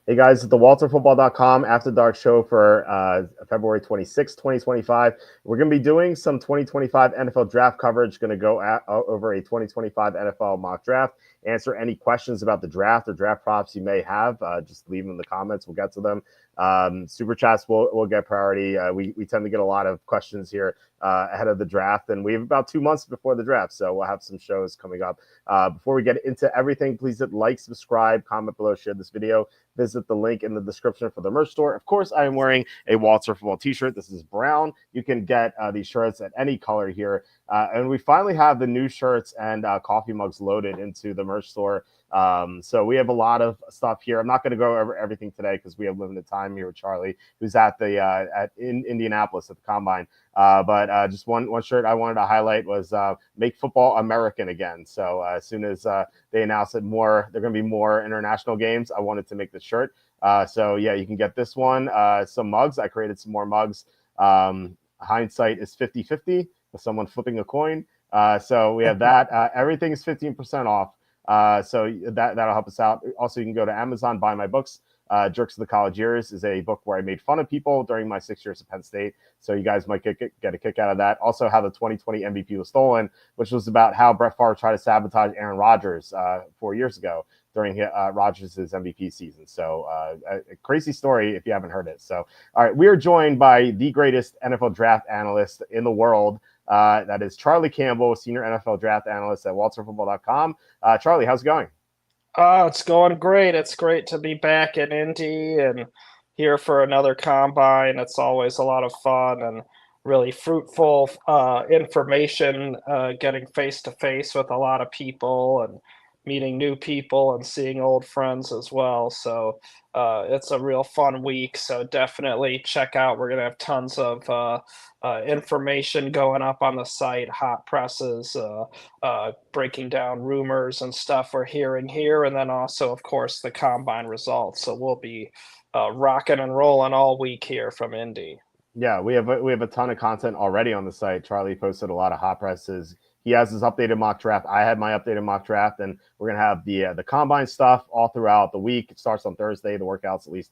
Hey guys, at the WalterFootball.com After Dark show for February 26, 2025. We're going to be doing some 2025 NFL draft coverage, going to go over a 2025 NFL mock draft, answer any questions about the draft or draft props you may have. Just leave them in the comments. We'll get to them. Super chats will get priority. We tend to get a lot of questions here ahead of the draft, and we have about 2 months before the draft, so we'll have some shows coming up. Before we get into everything, please hit like, subscribe, comment below, share this video. Visit the link in the description for the merch store. Of course, I am wearing a Walter Football t-shirt. This is brown. You can get these shirts at any color here. And we finally have the new shirts and coffee mugs loaded into the merch store. So we have a lot of stuff here. I'm not going to go over everything today because we have limited time here with Charlie, who's at the in Indianapolis at the Combine. But just one shirt I wanted to highlight was "Make Football American Again." So as soon as they announced that they're going to be more international games, I wanted to make the shirt. So yeah, you can get this one. Some mugs. I created some more mugs. Hindsight is 50-50 with someone flipping a coin. So we have that. Everything is 15% off. So that'll help us out. Also, you can go to Amazon, buy my books. Jerks of the College Years is a book where I made fun of people during my 6 years at Penn State. So you guys might get a kick out of that. Also, how the 2020 MVP was stolen, which was about how Brett Favre tried to sabotage Aaron Rodgers 4 years ago during Rodgers' MVP season. So a crazy story if you haven't heard it. So, all right, we are joined by the greatest NFL draft analyst in the world. That is Charlie Campbell, senior NFL draft analyst at WalterFootball.com. Charlie, how's it going? It's going great. It's great to be back in Indy and here for another combine. It's always a lot of fun and really fruitful information, getting face to face with a lot of people and meeting new people and seeing old friends as well. So it's a real fun week. So definitely check out. We're going to have tons of information going up on the site, hot presses, breaking down rumors and stuff we're hearing here, and then also, of course, the combine results. So we'll be rocking and rolling all week here from Indy. Yeah, we have a ton of content already on the site. Charlie posted a lot of hot presses. He has his updated mock draft. I had my updated mock draft, and we're gonna have the combine stuff all throughout the week. It starts on Thursday, the workouts at least.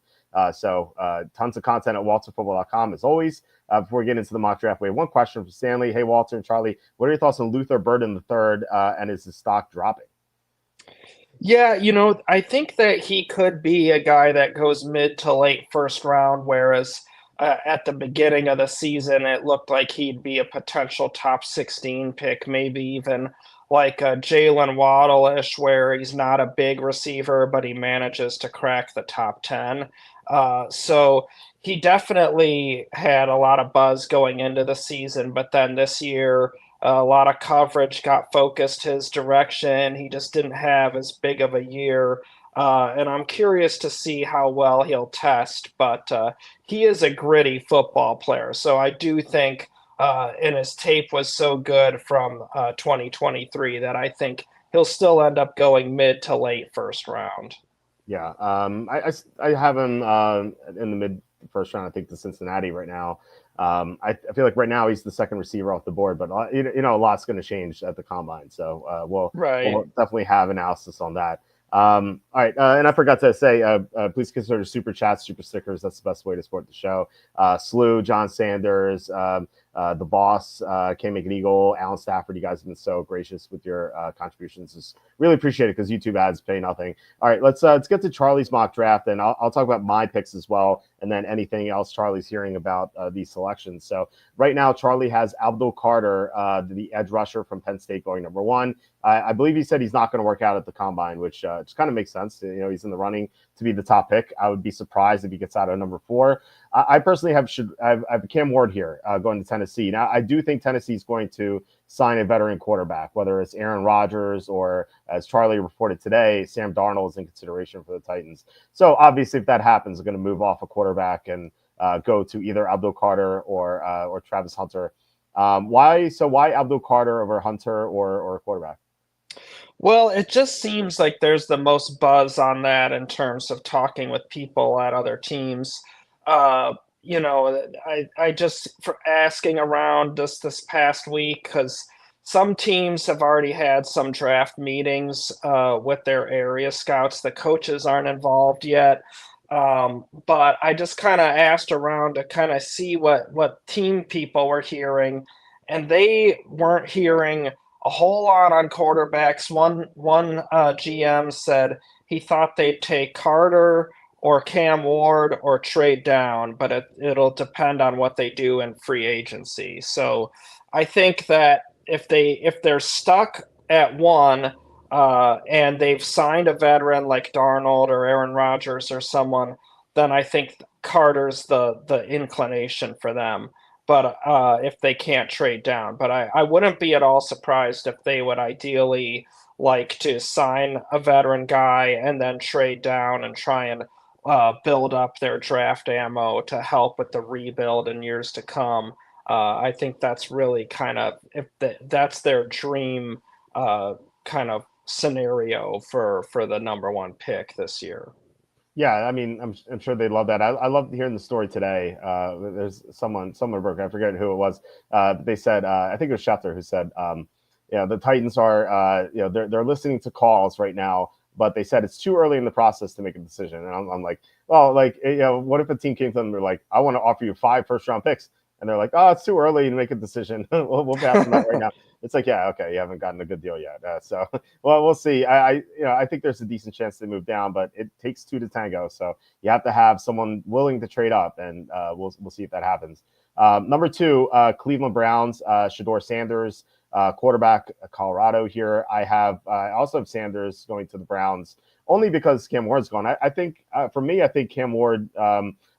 So tons of content at WalterFootball.com as always. Before we get into the mock draft, we have one question from Stanley. Hey, Walter and Charlie, what are your thoughts on Luther Burden III, and is his stock dropping? Yeah, I think that he could be a guy that goes mid to late first round, whereas at the beginning of the season, it looked like he'd be a potential top 16 pick, maybe even like a Jalen Waddle-ish, where he's not a big receiver, but he manages to crack the top 10. So he definitely had a lot of buzz going into the season, but then this year, a lot of coverage got focused his direction. He just didn't have as big of a year. And I'm curious to see how well he'll test, but he is a gritty football player. So I do think, and his tape was so good from 2023 that I think he'll still end up going mid to late first round. Yeah, I have him in the mid first round. I think to Cincinnati right now. I feel like right now he's the second receiver off the board, but a lot's going to change at the combine. So we'll Right. definitely have analysis on that. All right, and I forgot to say, please consider super chats, super stickers. That's the best way to support the show. Slew, John Sanders, the boss, Can't Make an Eagle, Alan Stafford. You guys have been so gracious with your contributions. Just really appreciate it because YouTube ads pay nothing. All right, let's get to Charlie's mock draft, and I'll talk about my picks as well, and then anything else Charlie's hearing about these selections. So right now, Charlie has Abdul Carter, the edge rusher from Penn State, going number one. I believe he said he's not going to work out at the combine, which just kind of makes sense. He's in the running to be the top pick. I would be surprised if he gets out of number four. I personally have Cam Ward here going to Tennessee. Now, I do think Tennessee is going to sign a veteran quarterback, whether it's Aaron Rodgers or, as Charlie reported today, Sam Darnold is in consideration for the Titans. So obviously, if that happens, they're going to move off a quarterback and go to either Abdul Carter or Travis Hunter. Why Abdul Carter over Hunter or a quarterback? Well, it just seems like there's the most buzz on that in terms of talking with people at other teams. Uh, I just for asking around just this past week because some teams have already had some draft meetings with their area scouts. The coaches aren't involved yet. But I just kind of asked around to kind of see what team people were hearing, and they weren't hearing a whole lot on quarterbacks. One GM said he thought they'd take Carter or Cam Ward or trade down, but it'll depend on what they do in free agency. So I think that if they're stuck at one, and they've signed a veteran like Darnold or Aaron Rodgers or someone, then I think Carter's the inclination for them. But if they can't trade down, but I wouldn't be at all surprised if they would ideally like to sign a veteran guy and then trade down and try and build up their draft ammo to help with the rebuild in years to come. I think that's really kind of that's their dream kind of scenario for the number one pick this year. Yeah, I mean, I'm sure they love that. I loved hearing the story today. There's someone broke. I forget who it was. They said, I think it was Schefter who said, yeah, the Titans are, they're listening to calls right now, but they said it's too early in the process to make a decision. And I'm like, well, like, what if a team came to them and they're like, I want to offer you 5 first-round picks, and they're like, oh, it's too early to make a decision. we'll pass them out right now. It's like, yeah, okay, you haven't gotten a good deal yet. So, well, we'll see. I think there's a decent chance they move down, but it takes 2 to tango. So you have to have someone willing to trade up, and we'll see if that happens. Number 2, Cleveland Browns, Shedeur Sanders, quarterback, Colorado here. I also have Sanders going to the Browns only because Cam Ward's gone. I think for me, I think Cam Ward.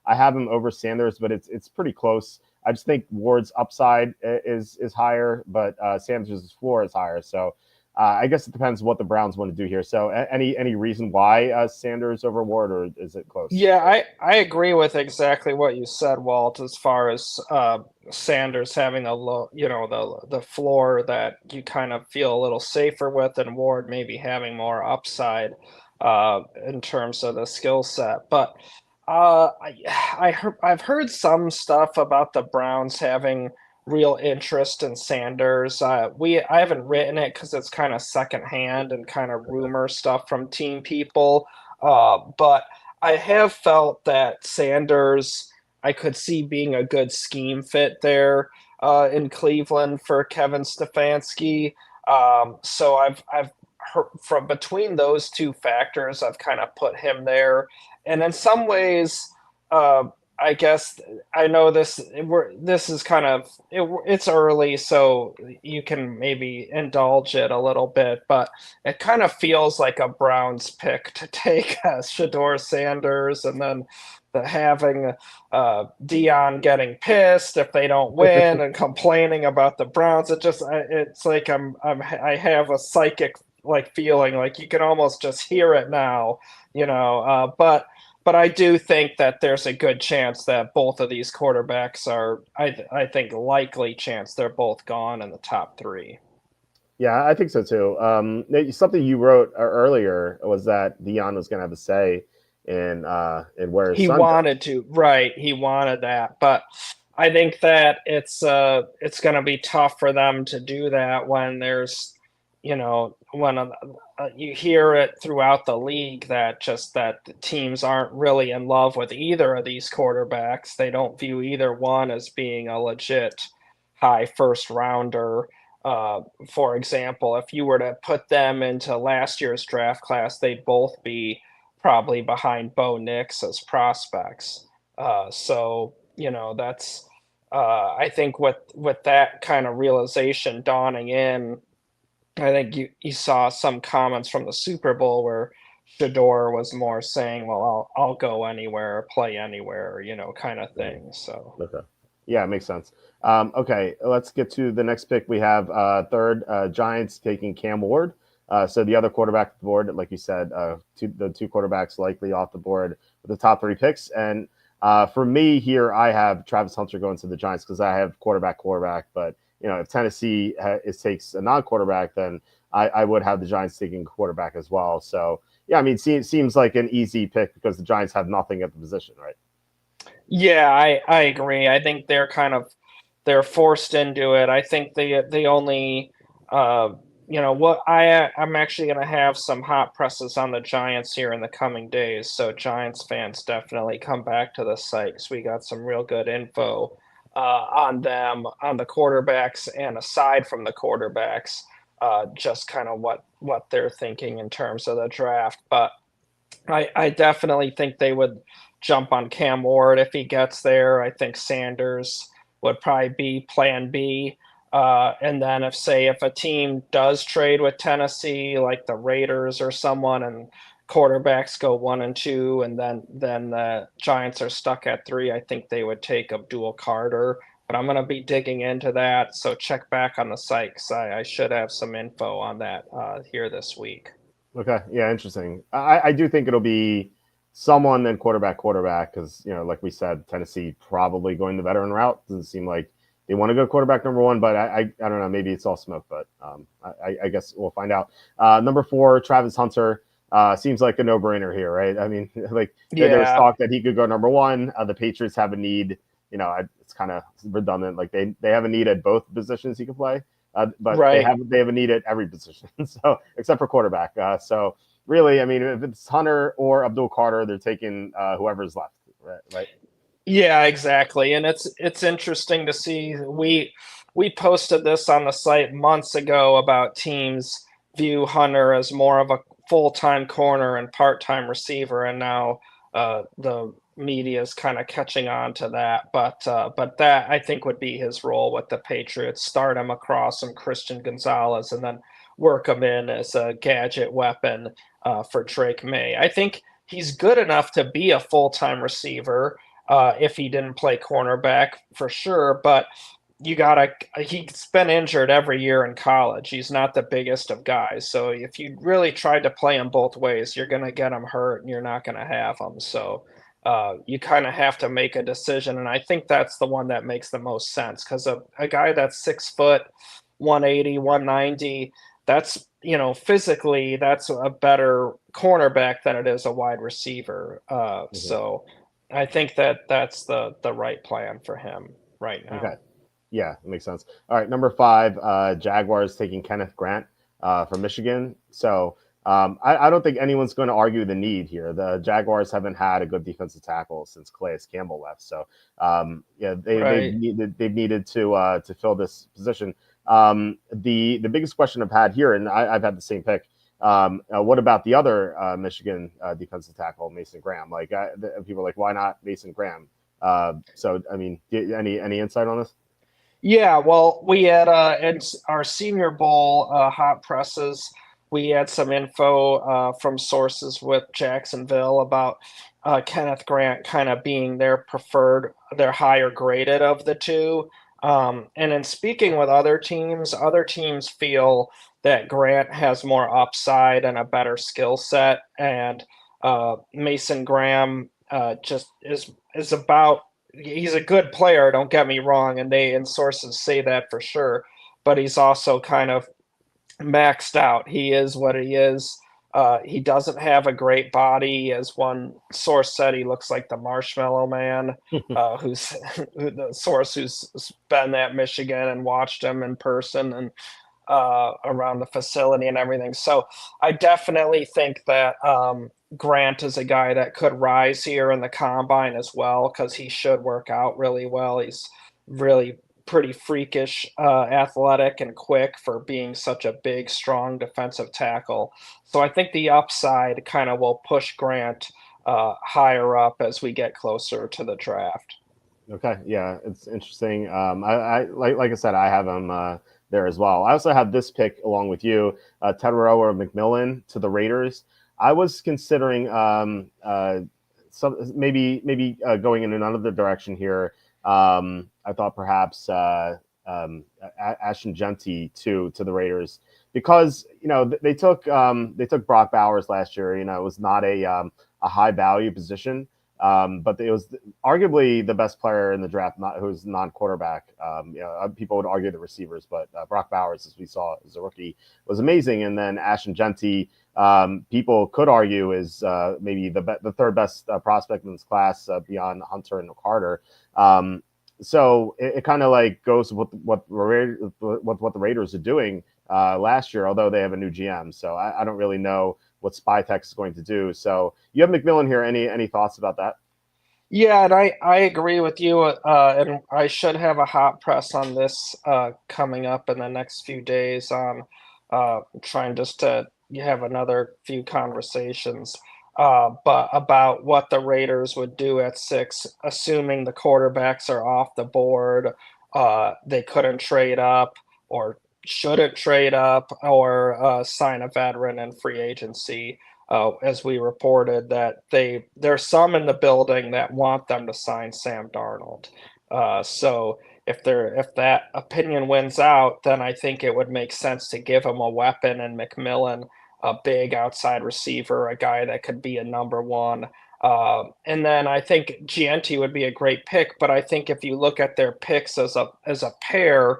I have him over Sanders, but it's pretty close. I just think Ward's upside is higher, but Sanders' floor is higher. So I guess it depends what the Browns want to do here. So any reason why Sanders over Ward, or is it close? Yeah, I agree with exactly what you said, Walt, as far as Sanders having a low, the floor that you kind of feel a little safer with, and Ward maybe having more upside in terms of the skill set. But I've heard some stuff about the Browns having real interest in Sanders. I haven't written it because it's kind of secondhand and kind of rumor stuff from team people. But I have felt that Sanders, I could see being a good scheme fit there in Cleveland for Kevin Stefanski. So I've heard from between those two factors, I've kind of put him there. And in some ways, I guess I know this is kind of it's early, so you can maybe indulge it a little bit, but it kind of feels like a Browns pick to take Shedeur Sanders, and then having Dion getting pissed if they don't win and complaining about the Browns. It's like I have a psychic like feeling like you can almost just hear it now, but I do think that there's a good chance that both of these quarterbacks are, I think, likely chance they're both gone in the top 3. Yeah, I think so too. Something you wrote earlier was that Dion was going to have a say in where his He son goes. wanted to, right? He wanted that, but I think that it's going to be tough for them to do that when there's, when you hear it throughout the league that the teams aren't really in love with either of these quarterbacks. They don't view either one as being a legit high first rounder. For example, if you were to put them into last year's draft class, they'd both be probably behind Bo Nix as prospects. So that's I think with that kind of realization dawning in, I think you saw some comments from the Super Bowl where Shedeur was more saying, "Well, I'll go anywhere, play anywhere," kind of thing. So Okay. Yeah, it makes sense. Okay, let's get to the next pick. We have third, Giants taking Cam Ward. So the other quarterback off the board, like you said, the 2 quarterbacks likely off the board with the top 3 picks. And for me here, I have Travis Hunter going to the Giants because I have quarterback. But if Tennessee takes a non-quarterback, then I would have the Giants taking quarterback as well. So yeah, I mean, it seems like an easy pick because the Giants have nothing at the position, right? yeah, I agree. I think they're forced into it. I think the only what I'm actually going to have some hot presses on the Giants here in the coming days. So Giants fans definitely come back to the site because we got some real good info on them, on the quarterbacks, and aside from the quarterbacks, just kind of what they're thinking in terms of the draft. But I definitely think they would jump on Cam Ward if he gets there. I think Sanders would probably be plan B. And then if a team does trade with Tennessee, like the Raiders or someone, and quarterbacks go 1 and 2, and then the Giants are stuck at 3, I think they would take Abdul Carter. But I'm going to be digging into that, so check back on the site because I should have some info on that here this week. Okay, yeah, interesting. I do think it'll be someone then quarterback because like we said, Tennessee probably going the veteran route. Doesn't seem like they want to go quarterback number one, but I don't know. Maybe it's all smoke, but I guess we'll find out. Number 4, Travis Hunter. Seems like a no-brainer here, right? I mean, like there was talk that he could go number 1. The Patriots have a need. It's kind of redundant. Like they have a need at both positions he can play. But Right. they have a need at every position, so except for quarterback. So really, I mean, if it's Hunter or Abdul Carter, they're taking whoever's left, right? Yeah, exactly. And it's interesting to see. We posted this on the site months ago about teams view Hunter as more of a full-time corner and part-time receiver, and now the media is kind of catching on to that. But that I think would be his role with the Patriots. Start him across some Christian Gonzalez, and then work him in as a gadget weapon for Drake May. I think he's good enough to be a full-time receiver if he didn't play cornerback for sure. But he's been injured every year in college. He's not the biggest of guys. So if you really tried to play him both ways, you're going to get him hurt and you're not going to have him. So you kind of have to make a decision. And I think that's the one that makes the most sense because a guy that's 6 foot, 180, 190, that's, physically, that's a better cornerback than it is a wide receiver. So I think that's the right plan for him right now. Okay. Yeah, that makes sense. All right, number 5, Jaguars taking Kenneth Grant from Michigan. So I don't think anyone's going to argue the need here. The Jaguars haven't had a good defensive tackle since Calais Campbell left. So they've needed to fill this position. The biggest question I've had here, and I've had the same pick. What about the other Michigan defensive tackle, Mason Graham? Like people are like, why not Mason Graham? So I mean, any insight on this? Yeah, well, we had in our Senior Bowl hot presses. We had some info from sources with Jacksonville about Kenneth Grant kind of being their higher graded of the two. And in speaking with other teams feel that Grant has more upside and a better skill set, and Mason Graham just is about. He's a good player, don't get me wrong, and sources say that for sure, but he's also kind of maxed out. He is what he is. He doesn't have a great body. As one source said, he looks like the Marshmallow Man, who's the source who's been at Michigan and watched him in person and around the facility and everything. So I definitely think that Grant is a guy that could rise here in the combine as well because he should work out really well. He's really pretty freakish, athletic, and quick for being such a big, strong defensive tackle. So I think the upside kind of will push Grant higher up as we get closer to the draft. Okay, yeah, it's interesting. I like I said, I have him there as well. I also have this pick along with you, Teteroa McMillan to the Raiders. I was considering maybe going in another direction here. I thought perhaps Ashton Genty to the Raiders because they took Brock Bowers last year. It was not a high value position. But it was arguably the best player in the draft, who's non-quarterback. People would argue the receivers, but Brock Bowers, as we saw as a rookie, was amazing. And then Ashton Genty, people could argue is maybe the third best prospect in this class beyond Hunter and Carter. So it kind of like goes with what the Raiders are doing. last year, although they have a new GM. So I don't really know what Spytech is going to do. So you have McMillan here. Any thoughts about that? Yeah, and I agree with you. And I should have a hot press on this coming up in the next few days on trying just to have another few conversations. But about what the Raiders would do at 6, assuming the quarterbacks are off the board, they couldn't trade up or shouldn't trade up or sign a veteran in free agency. As we reported that there's some in the building that want them to sign Sam Darnold. So if that opinion wins out, then I think it would make sense to give him a weapon and McMillan, a big outside receiver, a guy that could be a number one. And then I think Gianti would be a great pick, but I think if you look at their picks as a pair,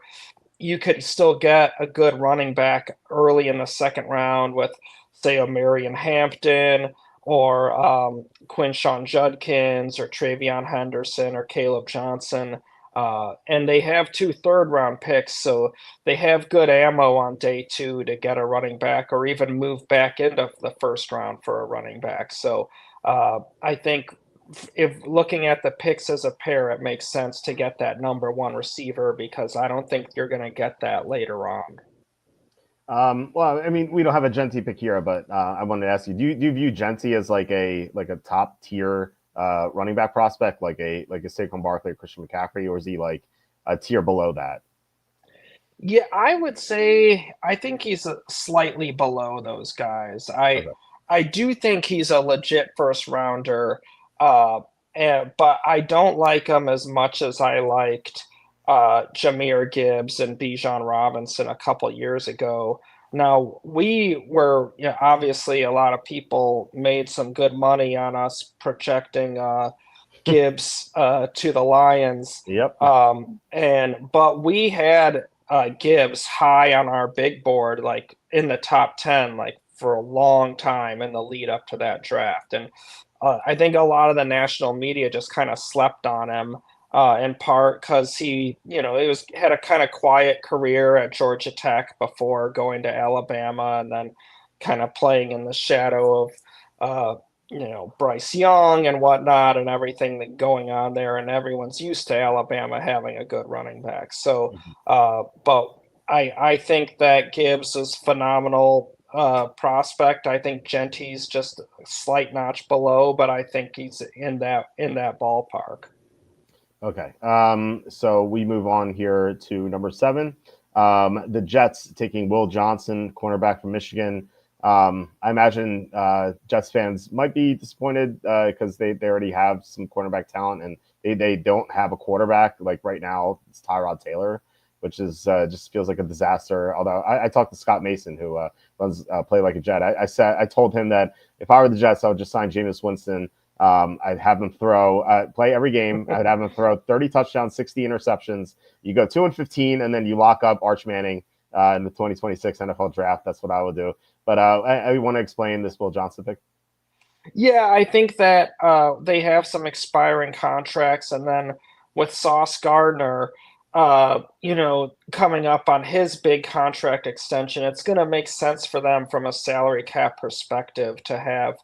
you could still get a good running back early in the second round with, say, a Marion Hampton or Quinshawn Judkins or Travion Henderson or Caleb Johnson. And they have 2 third-round picks, so they have good ammo on day 2 to get a running back or even move back into the first round for a running back. So I think if looking at the picks as a pair, it makes sense to get that number 1 receiver because I don't think you're going to get that later on. Well, I mean, we don't have a Genti pick here, but I wanted to ask you: do you view Genti as like a top tier running back prospect, like a Saquon Barkley or Christian McCaffrey, or is he like a tier below that? Yeah, I would say I think he's slightly below those guys. Okay. I do think he's a legit first rounder, uh, but I don't like him as much as I liked Jahmyr Gibbs and Bijan Robinson a couple years ago. Now we were, yeah, obviously a lot of people made some good money on us projecting Gibbs to the Lions, Yep. but we had Gibbs high on our big board, like in the top 10, like for a long time in the lead up to that draft. And I think a lot of the national media just kind of slept on him in part because had a kind of quiet career at Georgia Tech before going to Alabama and then kind of playing in the shadow of uh, Bryce Young and whatnot and everything that going on there. And everyone's used to Alabama having a good running back. So, but I think that Gibbs is phenomenal prospect. I think Genti's just a slight notch below, but I think he's in that ballpark. Okay. So we move on here to number 7. The Jets taking Will Johnson, cornerback from Michigan. I imagine Jets fans might be disappointed because they already have some cornerback talent and they don't have a quarterback. Like right now, it's Tyrod Taylor, which is just feels like a disaster. Although I talked to Scott Mason, who runs Play Like a Jet. I told him that if I were the Jets, I would just sign Jameis Winston. I'd have him play every game. I'd have him throw 30 touchdowns, 60 interceptions. You go 2-15, and then you lock up Arch Manning in the 2026 NFL draft. That's what I would do. But I want to explain this Will Johnson pick. Yeah, I think that they have some expiring contracts, and then with Sauce Gardner, coming up on his big contract extension, it's going to make sense for them from a salary cap perspective to have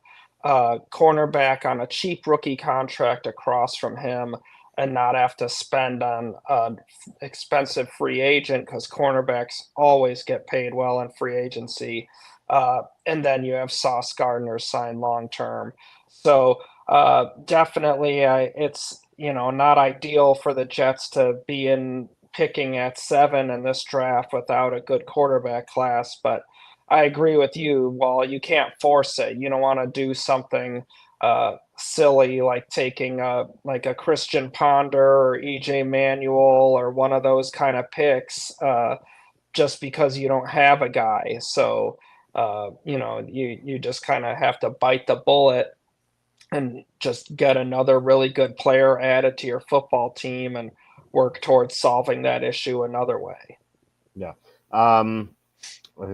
cornerback on a cheap rookie contract across from him and not have to spend on an expensive free agent because cornerbacks always get paid well in free agency. And then you have Sauce Gardner signed long term. So definitely it's not ideal for the Jets to be in picking at 7 in this draft without a good quarterback class, but I agree with you. Well, you can't force it. You don't want to do something silly like taking a Christian Ponder or EJ Manuel or one of those kind of picks just because you don't have a guy. So you just kind of have to bite the bullet and just get another really good player added to your football team and work towards solving that issue another way. Yeah.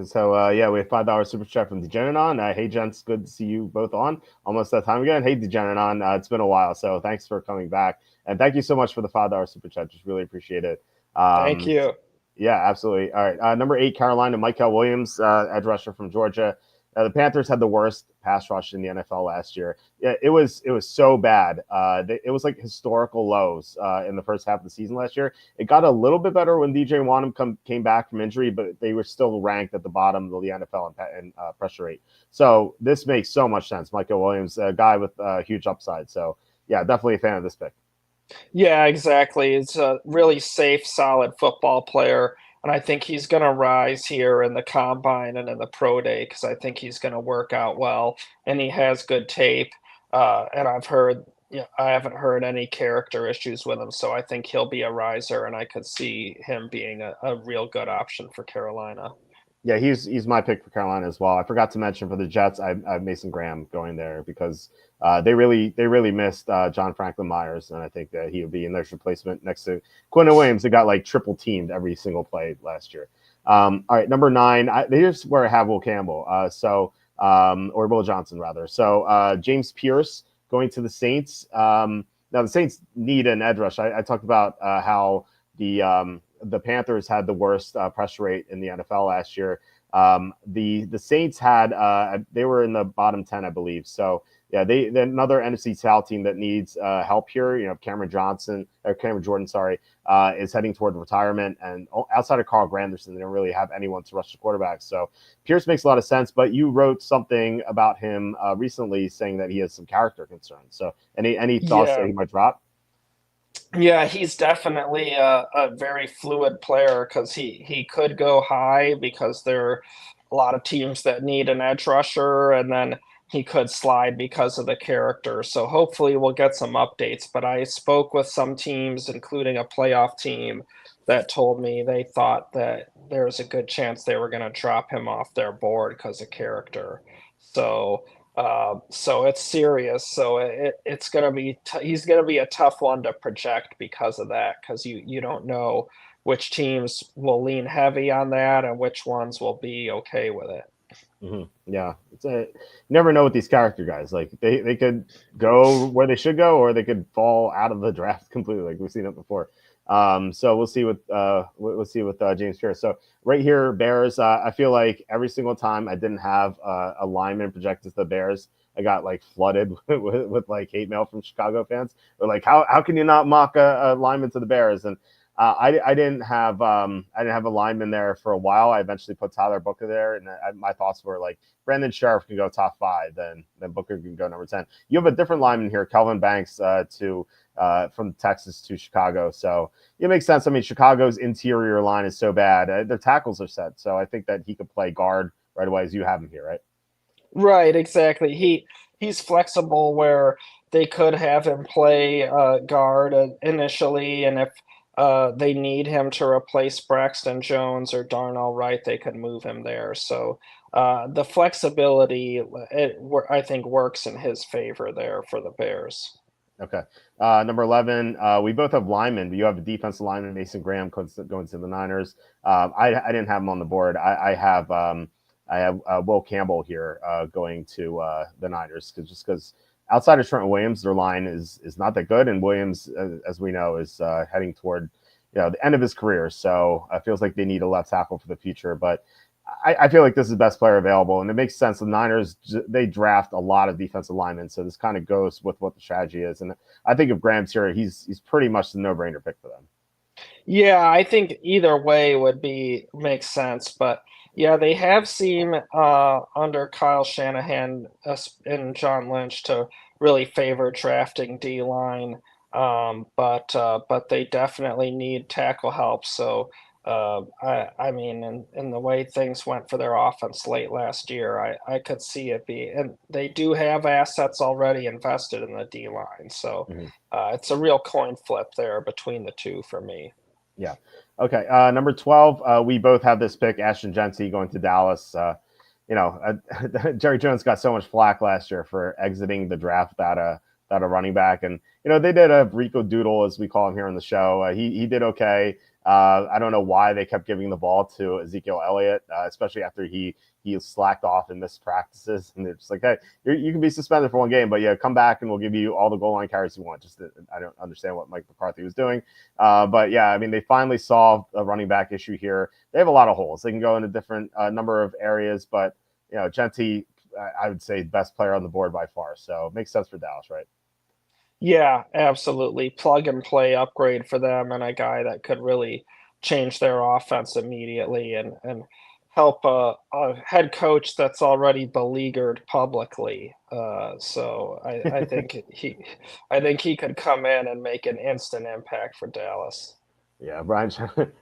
So we have $5 super chat from Degeneron. Hey gents, good to see you both on. Almost that time again. Hey Degeneron, it's been a while, so thanks for coming back, and thank you so much for the $5 super chat. Just really appreciate it. Thank you. Yeah, absolutely. All right. Number 8, Carolina, Michael Williams, edge rusher from Georgia. The Panthers had the worst pass rush in the NFL last year. Yeah, it was so bad. It was like historical lows in the first half of the season last year. It got a little bit better when DJ Wanham came back from injury, but they were still ranked at the bottom of the NFL in pressure rate. So this makes so much sense. Michael Williams, a guy with huge upside. So yeah, definitely a fan of this pick. Yeah, exactly. It's a really safe, solid football player, and I think he's going to rise here in the combine and in the pro day because I think he's going to work out well, and he has good tape. And I've heard, yeah, I haven't heard any character issues with him, so I think he'll be a riser, and I could see him being a real good option for Carolina. Yeah, he's my pick for Carolina as well. I forgot to mention for the Jets, I have Mason Graham going there because they really missed John Franklin Myers, and I think that he would be in their replacement next to Quinn Williams. They got like triple teamed every single play last year. All right, number 9. Here's where I have Will Campbell. Or Will Johnson rather. So James Pierce going to the Saints. Now the Saints need an edge rush. I talked about how the Panthers had the worst pressure rate in the NFL last year. The Saints had they were in the bottom 10, I believe. So yeah, they're another NFC South team that needs help here. You know, Cameron Jordan, sorry, is heading toward retirement, and outside of Carl Granderson, they don't really have anyone to rush the quarterback. So Pierce makes a lot of sense. But you wrote something about him recently, saying that he has some character concerns. So any thoughts that Yeah. he might drop? Yeah, he's definitely a very fluid player because he could go high because there are a lot of teams that need an edge rusher, and then he could slide because of the character. So hopefully we'll get some updates. But I spoke with some teams, including a playoff team, that told me they thought that there's a good chance they were going to drop him off their board because of character. So so it's serious. So it's gonna be he's gonna be a tough one to project because of that, because you don't know which teams will lean heavy on that and which ones will be okay with it. Yeah, you never know with these character guys. Like they could go where they should go, or they could fall out of the draft completely. Like we've seen it before. So we'll see with James Pierce. So right here, Bears. I feel like every single time I didn't have a lineman projected to the Bears, I got like flooded with like hate mail from Chicago fans. They're like, how can you not mock a lineman to the Bears? And I didn't have a lineman there for a while. I eventually put Tyler Booker there, and my thoughts were like Brandon Sheriff can go top 5, then Booker can go number 10. You have a different lineman here, Kelvin Banks, to from Texas to Chicago. So it makes sense. I mean, Chicago's interior line is so bad; their tackles are set. So I think that he could play guard right away, as you have him here, right? Right, exactly. He's flexible where they could have him play guard initially, and if they need him to replace Braxton Jones or Darnell Wright, they could move him there. So the flexibility, I think, works in his favor there for the Bears. Okay. Number 11, we both have linemen, but you have a defensive lineman, Mason Graham, going to the Niners. I didn't have him on the board. I have Will Campbell here going to the Niners because outside of Trent Williams, their line is not that good, and Williams, as we know, is heading toward the end of his career. So it feels like they need a left tackle for the future, but I feel like this is the best player available, and it makes sense. The Niners, they draft a lot of defensive linemen, so this kind of goes with what the strategy is. And I think if Graham's here, he's pretty much the no-brainer pick for them. Yeah, I think either way would be makes sense, but yeah, they have seen under Kyle Shanahan and John Lynch to really favor drafting D line, but they definitely need tackle help. So I mean, in the way things went for their offense late last year, I could see it be, and they do have assets already invested in the D line, so Mm-hmm. it's a real coin flip there between the two for me. Yeah. Okay. Number 12, we both have this pick, Ashton Genty going to Dallas. Jerry Jones got so much flack last year for exiting the draft without a running back. And, they did a Rico Doodle, as we call him here on the show. He did okay. I don't know why they kept giving the ball to Ezekiel Elliott, especially after he slacked off and missed practices. And they're just like, hey, you can be suspended for one game, but yeah, come back and we'll give you all the goal line carries you want. Just I don't understand what Mike McCarthy was doing. But yeah, I mean, they finally solved a running back issue here. They have a lot of holes. They can go in a different number of areas, but Genti, I would say best player on the board by far. So it makes sense for Dallas, right? Yeah, absolutely. Plug and play upgrade for them and a guy that could really change their offense immediately and help a head coach that's already beleaguered publicly. So I think he could come in and make an instant impact for Dallas. Yeah, Brian,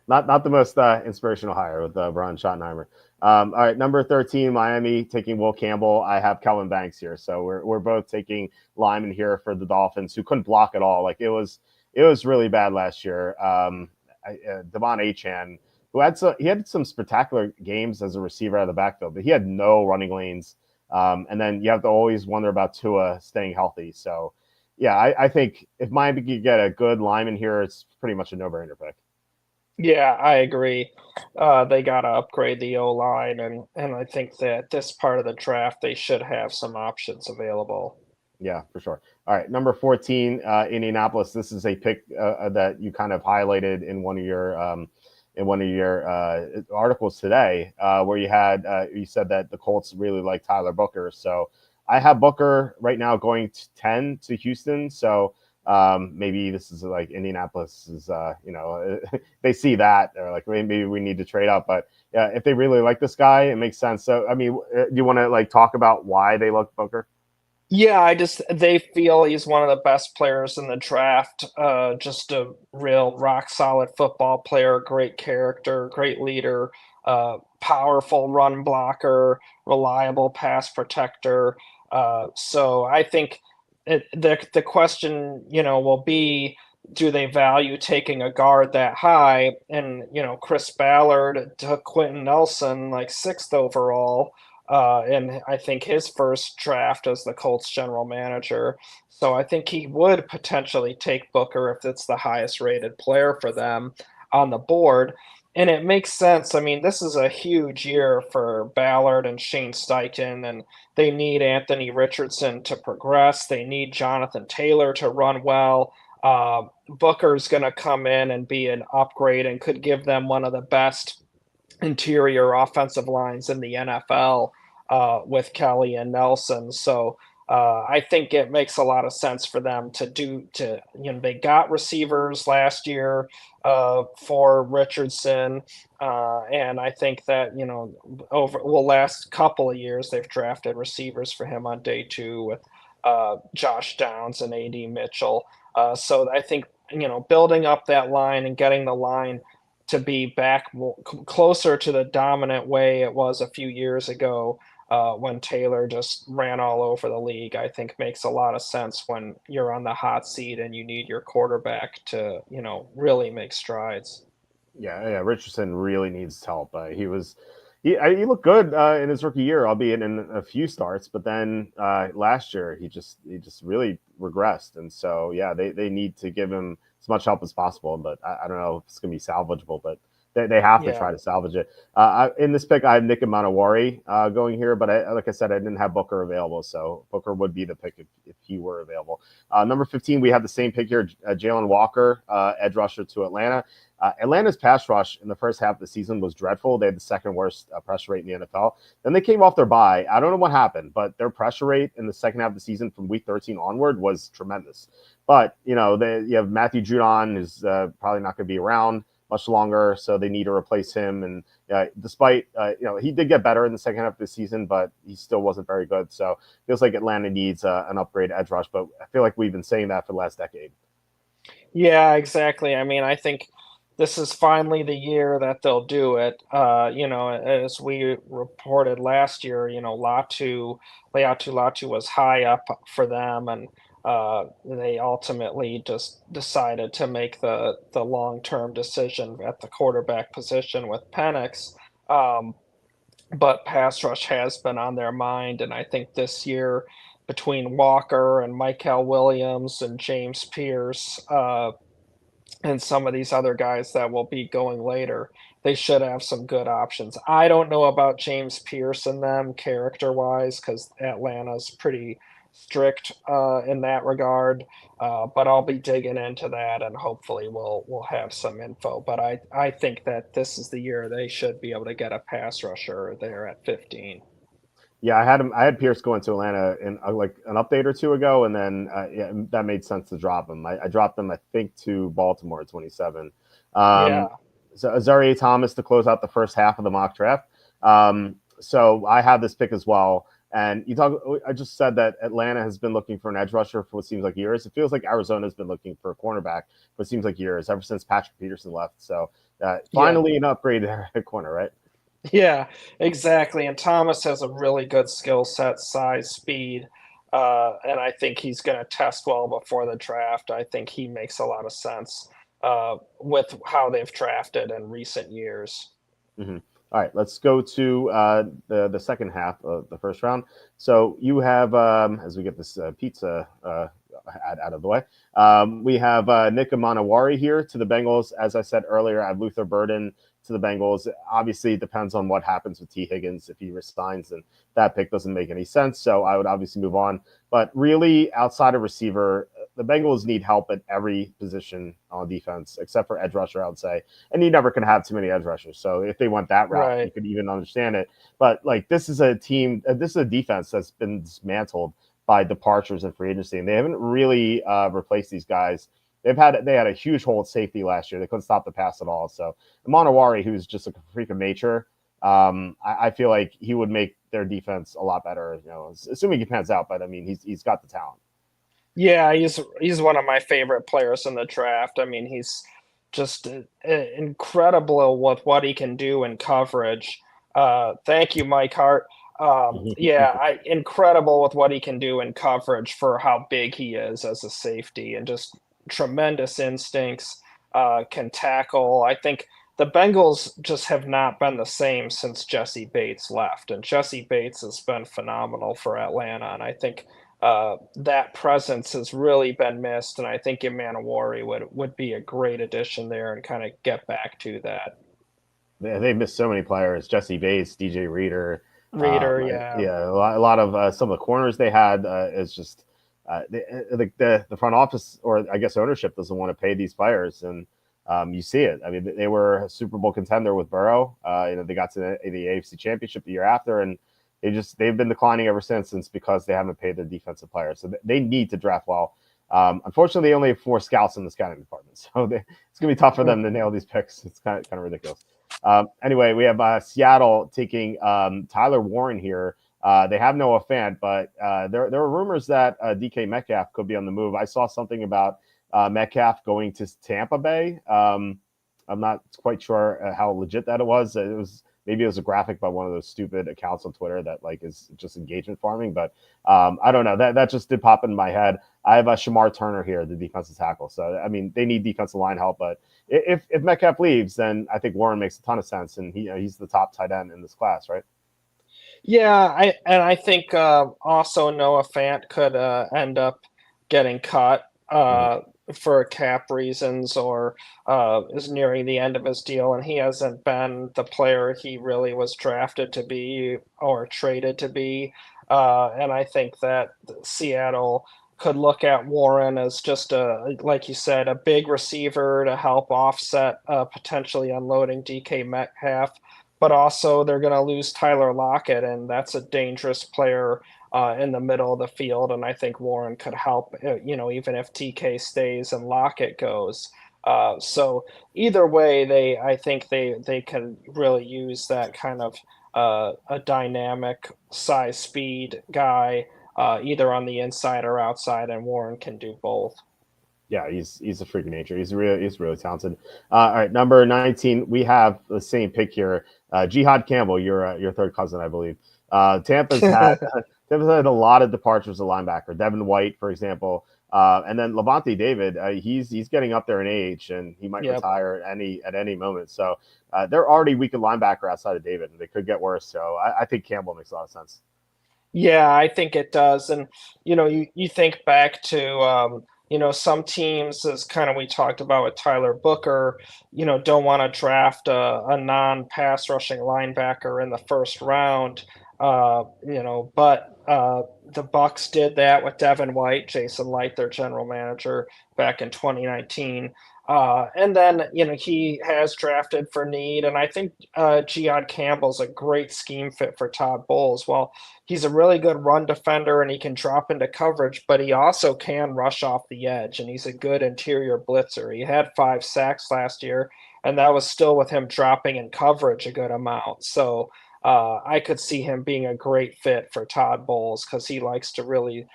not the most inspirational hire with Brian Schottenheimer. All right, number 13, Miami taking Will Campbell. I have Kelvin Banks here, so we're both taking linemen here for the Dolphins, who couldn't block at all. Like it was really bad last year. Devon Achane, he had some spectacular games as a receiver out of the backfield, but he had no running lanes. And then you have to always wonder about Tua staying healthy. So yeah, I think if Miami could get a good lineman here, it's pretty much a no-brainer pick. Yeah, I agree. They got to upgrade the O line, and I think that this part of the draft they should have some options available. Yeah, for sure. All right, number 14, Indianapolis. This is a pick that you kind of highlighted in one of your articles today, where you said that the Colts really like Tyler Booker. So I have Booker right now going to 10 to Houston. So maybe this is like Indianapolis is they see that they're like maybe we need to trade up. But yeah, if they really like this guy, it makes sense. So I mean, do you want to like talk about why they like Booker? Yeah, they feel he's one of the best players in the draft. Just a real rock solid football player, great character, great leader, powerful run blocker, reliable pass protector. So I think the question, will be, do they value taking a guard that high? And Chris Ballard took Quentin Nelson like sixth overall and I think his first draft as the Colts general manager. So I think he would potentially take Booker if it's the highest rated player for them on the board. And it makes sense. I mean, this is a huge year for Ballard and Shane Steichen, and they need Anthony Richardson to progress. They need Jonathan Taylor to run well. Booker's going to come in and be an upgrade and could give them one of the best interior offensive lines in the NFL with Kelly and Nelson. So I think it makes a lot of sense for them they got receivers last year for Richardson. And I think that, over the last couple of years, they've drafted receivers for him on day two with Josh Downs and AD Mitchell. So I think, building up that line and getting the line to be back closer to the dominant way it was a few years ago when Taylor just ran all over the league, I think makes a lot of sense when you're on the hot seat and you need your quarterback to, really make strides. Yeah. Richardson really needs help. He looked good in his rookie year, albeit in a few starts. But then last year he just really regressed, and so yeah, they need to give him as much help as possible. But I don't know if it's going to be salvageable, but they have to Yeah. try to salvage it. In this pick, I have Nick Manawari going here, but like I said, I didn't have Booker available, so Booker would be the pick if he were available. Number 15, we have the same pick here, Jalen Walker, edge rusher to Atlanta. Atlanta's pass rush in the first half of the season was dreadful. They had the second worst pressure rate in the NFL. Then they came off their bye. I don't know what happened, but their pressure rate in the second half of the season from week 13 onward was tremendous. But, you have Matthew Judon, who's probably not going to be around much longer, so they need to replace him. And despite, he did get better in the second half of the season, but he still wasn't very good. So it feels like Atlanta needs an upgrade edge rush, but I feel like we've been saying that for the last decade. Yeah, exactly. I mean, I think this is finally the year that they'll do it. As we reported last year, Leatu Latu was high up for them, and they ultimately just decided to make the long term decision at the quarterback position with Penix. Um, but pass rush has been on their mind, and I think this year between Walker and Michael Williams and James Pierce. and some of these other guys that will be going later, they should have some good options. I don't know about James Pierce and them character-wise because Atlanta's pretty strict in that regard. But I'll be digging into that, and hopefully we'll have some info. But I think that this is the year they should be able to get a pass rusher there at 15. Yeah, I had him. I had Pierce going to Atlanta in like an update or two ago, and then yeah, that made sense to drop him. I dropped him, I think, to Baltimore at 27. Yeah, Um, so Azaria Thomas to close out the first half of the mock draft. So I have this pick as well. And you talk. I just said that Atlanta has been looking for an edge rusher for what seems like years. It feels like Arizona has been looking for a cornerback for what seems like years, ever since Patrick Peterson left. So yeah. finally an upgrade there at corner, right? Yeah, exactly. And Thomas has a really good skill set, size, speed, and I think he's going to test well before the draft. I think he makes a lot of sense with how they've drafted in recent years. Mm-hmm. All right, let's go to the second half of the first round. So you have, as we get this pizza out of the way, we have Nick Amanawari here to the Bengals. As I said earlier, I have Luther Burden to the Bengals. Obviously, it depends on what happens with T. Higgins. If he resigns, and that pick doesn't make any sense. So I would obviously move on. But really, outside of receiver, the Bengals need help at every position on defense, except for edge rusher, I would say. And you never can have too many edge rushers. So if they went that route, you Right. could even understand it. But like this is a team, this is a defense that's been dismantled by departures and free agency, and they haven't really replaced these guys. They had a huge hole at safety last year. They couldn't stop the pass at all. So Monowari, who's just a freak of nature, I feel like he would make their defense a lot better. You know, assuming he pans out. But I mean, he's got the talent. Yeah, he's one of my favorite players in the draft. I mean, he's just incredible with what he can do in coverage. Thank you, Mike Hart. Yeah, incredible with what he can do in coverage for how big he is as a safety, and just tremendous instincts. Can tackle. I think the Bengals just have not been the same since Jesse Bates left, and Jesse Bates has been phenomenal for Atlanta, and I think that presence has really been missed, and I think Imanowari would be a great addition there and kind of get back to that. They missed so many players: Jesse Bates, DJ Reader. Reader, yeah. Yeah, a lot of some of the corners they had is just the front office, or I guess ownership, doesn't want to pay these players, and you see it. I mean, they were a Super Bowl contender with Burrow. You know, they got to the AFC Championship the year after, and they've been declining ever since. And it's because they haven't paid their defensive players, so they need to draft well. Unfortunately, they only have 4 scouts in the scouting department, so it's gonna be tough for them to nail these picks. It's kind of ridiculous. Anyway, we have Seattle taking Tyler Warren here. They have Noah Fant, but there are rumors that DK Metcalf could be on the move. I saw something about Metcalf going to Tampa Bay. I'm not quite sure how legit that it was. Maybe it was a graphic by one of those stupid accounts on Twitter that like is just engagement farming. But I don't know. That just did pop in my head. I have Shamar Turner here, the defensive tackle. So I mean, they need defensive line help. But if Metcalf leaves, then I think Warren makes a ton of sense, and he's the top tight end in this class, right? Yeah, I think also Noah Fant could end up getting cut Mm-hmm. for cap reasons, or is nearing the end of his deal, and he hasn't been the player he really was drafted to be or traded to be. And I think that Seattle could look at Warren as just like you said, a big receiver to help offset potentially unloading DK Metcalf, but also they're going to lose Tyler Lockett, and that's a dangerous player in the middle of the field. And I think Warren could help, even if TK stays and Lockett goes. So either way, I think they can really use that kind of a dynamic size speed guy, either on the inside or outside, and Warren can do both. Yeah, he's a freak of nature. He's really talented. All right, number 19, we have the same pick here. Jihad Campbell, your third cousin, I believe. Tampa's had Tampa's had a lot of departures of linebacker. Devin White, for example, and then Levante David. He's getting up there in age, and he might Yep. retire at any moment. So they're already weak at linebacker outside of David, and they could get worse. So I think Campbell makes a lot of sense. Yeah, I think it does. And you think back to some teams, as kind of we talked about with Tyler Booker, don't want to draft a non-pass rushing linebacker in the first round. But the Bucks did that with Devin White, Jason Light, their general manager, back in 2019. And then, he has drafted for need, and I think Giad Campbell's a great scheme fit for Todd Bowles. Well, he's a really good run defender and he can drop into coverage, but he also can rush off the edge, and he's a good interior blitzer. He had 5 sacks last year, and that was still with him dropping in coverage a good amount. So I could see him being a great fit for Todd Bowles because he likes to really,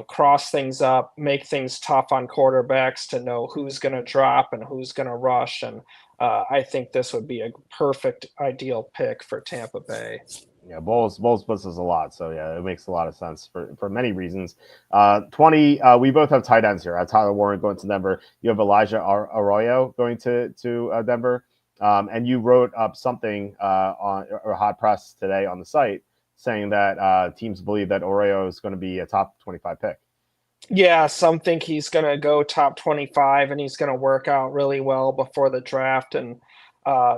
cross things up, make things tough on quarterbacks to know who's going to drop and who's going to rush. And I think this would be a perfect, ideal pick for Tampa Bay. Yeah, Bowles blitzes a lot, so yeah, it makes a lot of sense for many reasons. 20, we both have tight ends here. Tyler Warren going to Denver. You have Elijah Arroyo going to Denver, and you wrote up something on or hot press today on the site saying that teams believe that Arroyo is going to be a top 25 pick. Yeah, some think he's going to go top 25 and he's going to work out really well before the draft. And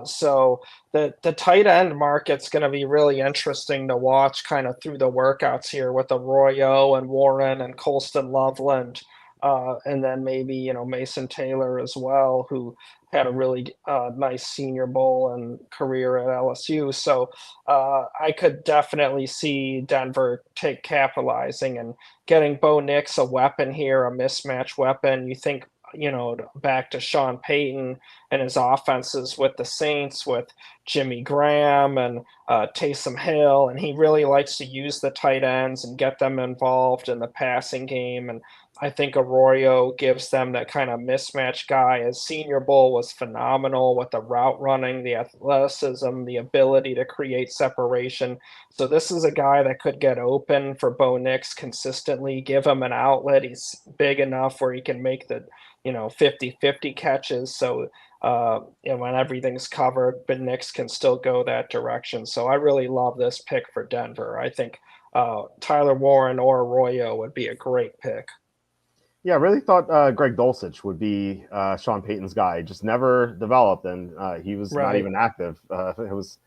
so the tight end market's going to be really interesting to watch kind of through the workouts here with Arroyo and Warren and Colston Loveland. And then maybe, Mason Taylor as well, who had a really nice Senior Bowl and career at LSU. So I could definitely see Denver capitalizing and getting Bo Nix a weapon here, a mismatch weapon. You think, back to Sean Payton and his offenses with the Saints, with Jimmy Graham and Taysom Hill, and he really likes to use the tight ends and get them involved in the passing game. And I think Arroyo gives them that kind of mismatch guy. His Senior Bowl was phenomenal with the route running, the athleticism, the ability to create separation. So this is a guy that could get open for Bo Nix consistently, give him an outlet. He's big enough where he can make the 50-50 catches. So when everything's covered, but Nix can still go that direction. So I really love this pick for Denver. I think Tyler Warren or Arroyo would be a great pick. Yeah, I really thought Greg Dulcich would be Sean Payton's guy. Just never developed, and he was not Right. even active. It was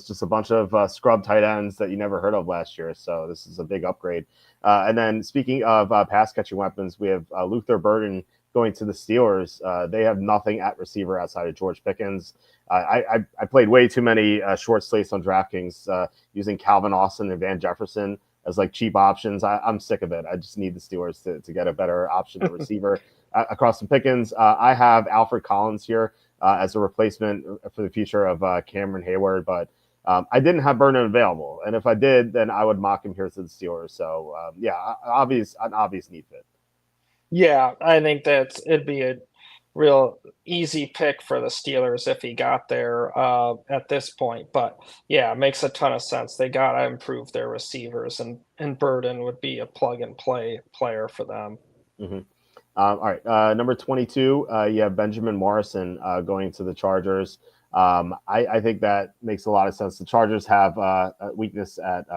just a bunch of scrub tight ends that you never heard of last year. So this is a big upgrade. And then speaking of pass catching weapons, we have Luther Burden going to the Steelers. They have nothing at receiver outside of George Pickens. I played way too many short slates on DraftKings using Calvin Austin and Van Jefferson as like cheap options. I'm sick of it. I just need the Steelers to get a better option at receiver across some Pickens. I have Alfred Collins here as a replacement for the future of Cameron Hayward, but I didn't have Burnham available, and if I did, then I would mock him here to the Steelers. So an obvious need fit. Yeah, I think it'd be a real easy pick for the Steelers if he got there at this point. But yeah, it makes a ton of sense. They got to improve their receivers, and Burden would be a plug and play player for them. Mm-hmm. All right, number 22, you have Benjamin Morrison going to the Chargers. I think that makes a lot of sense. The Chargers have a weakness at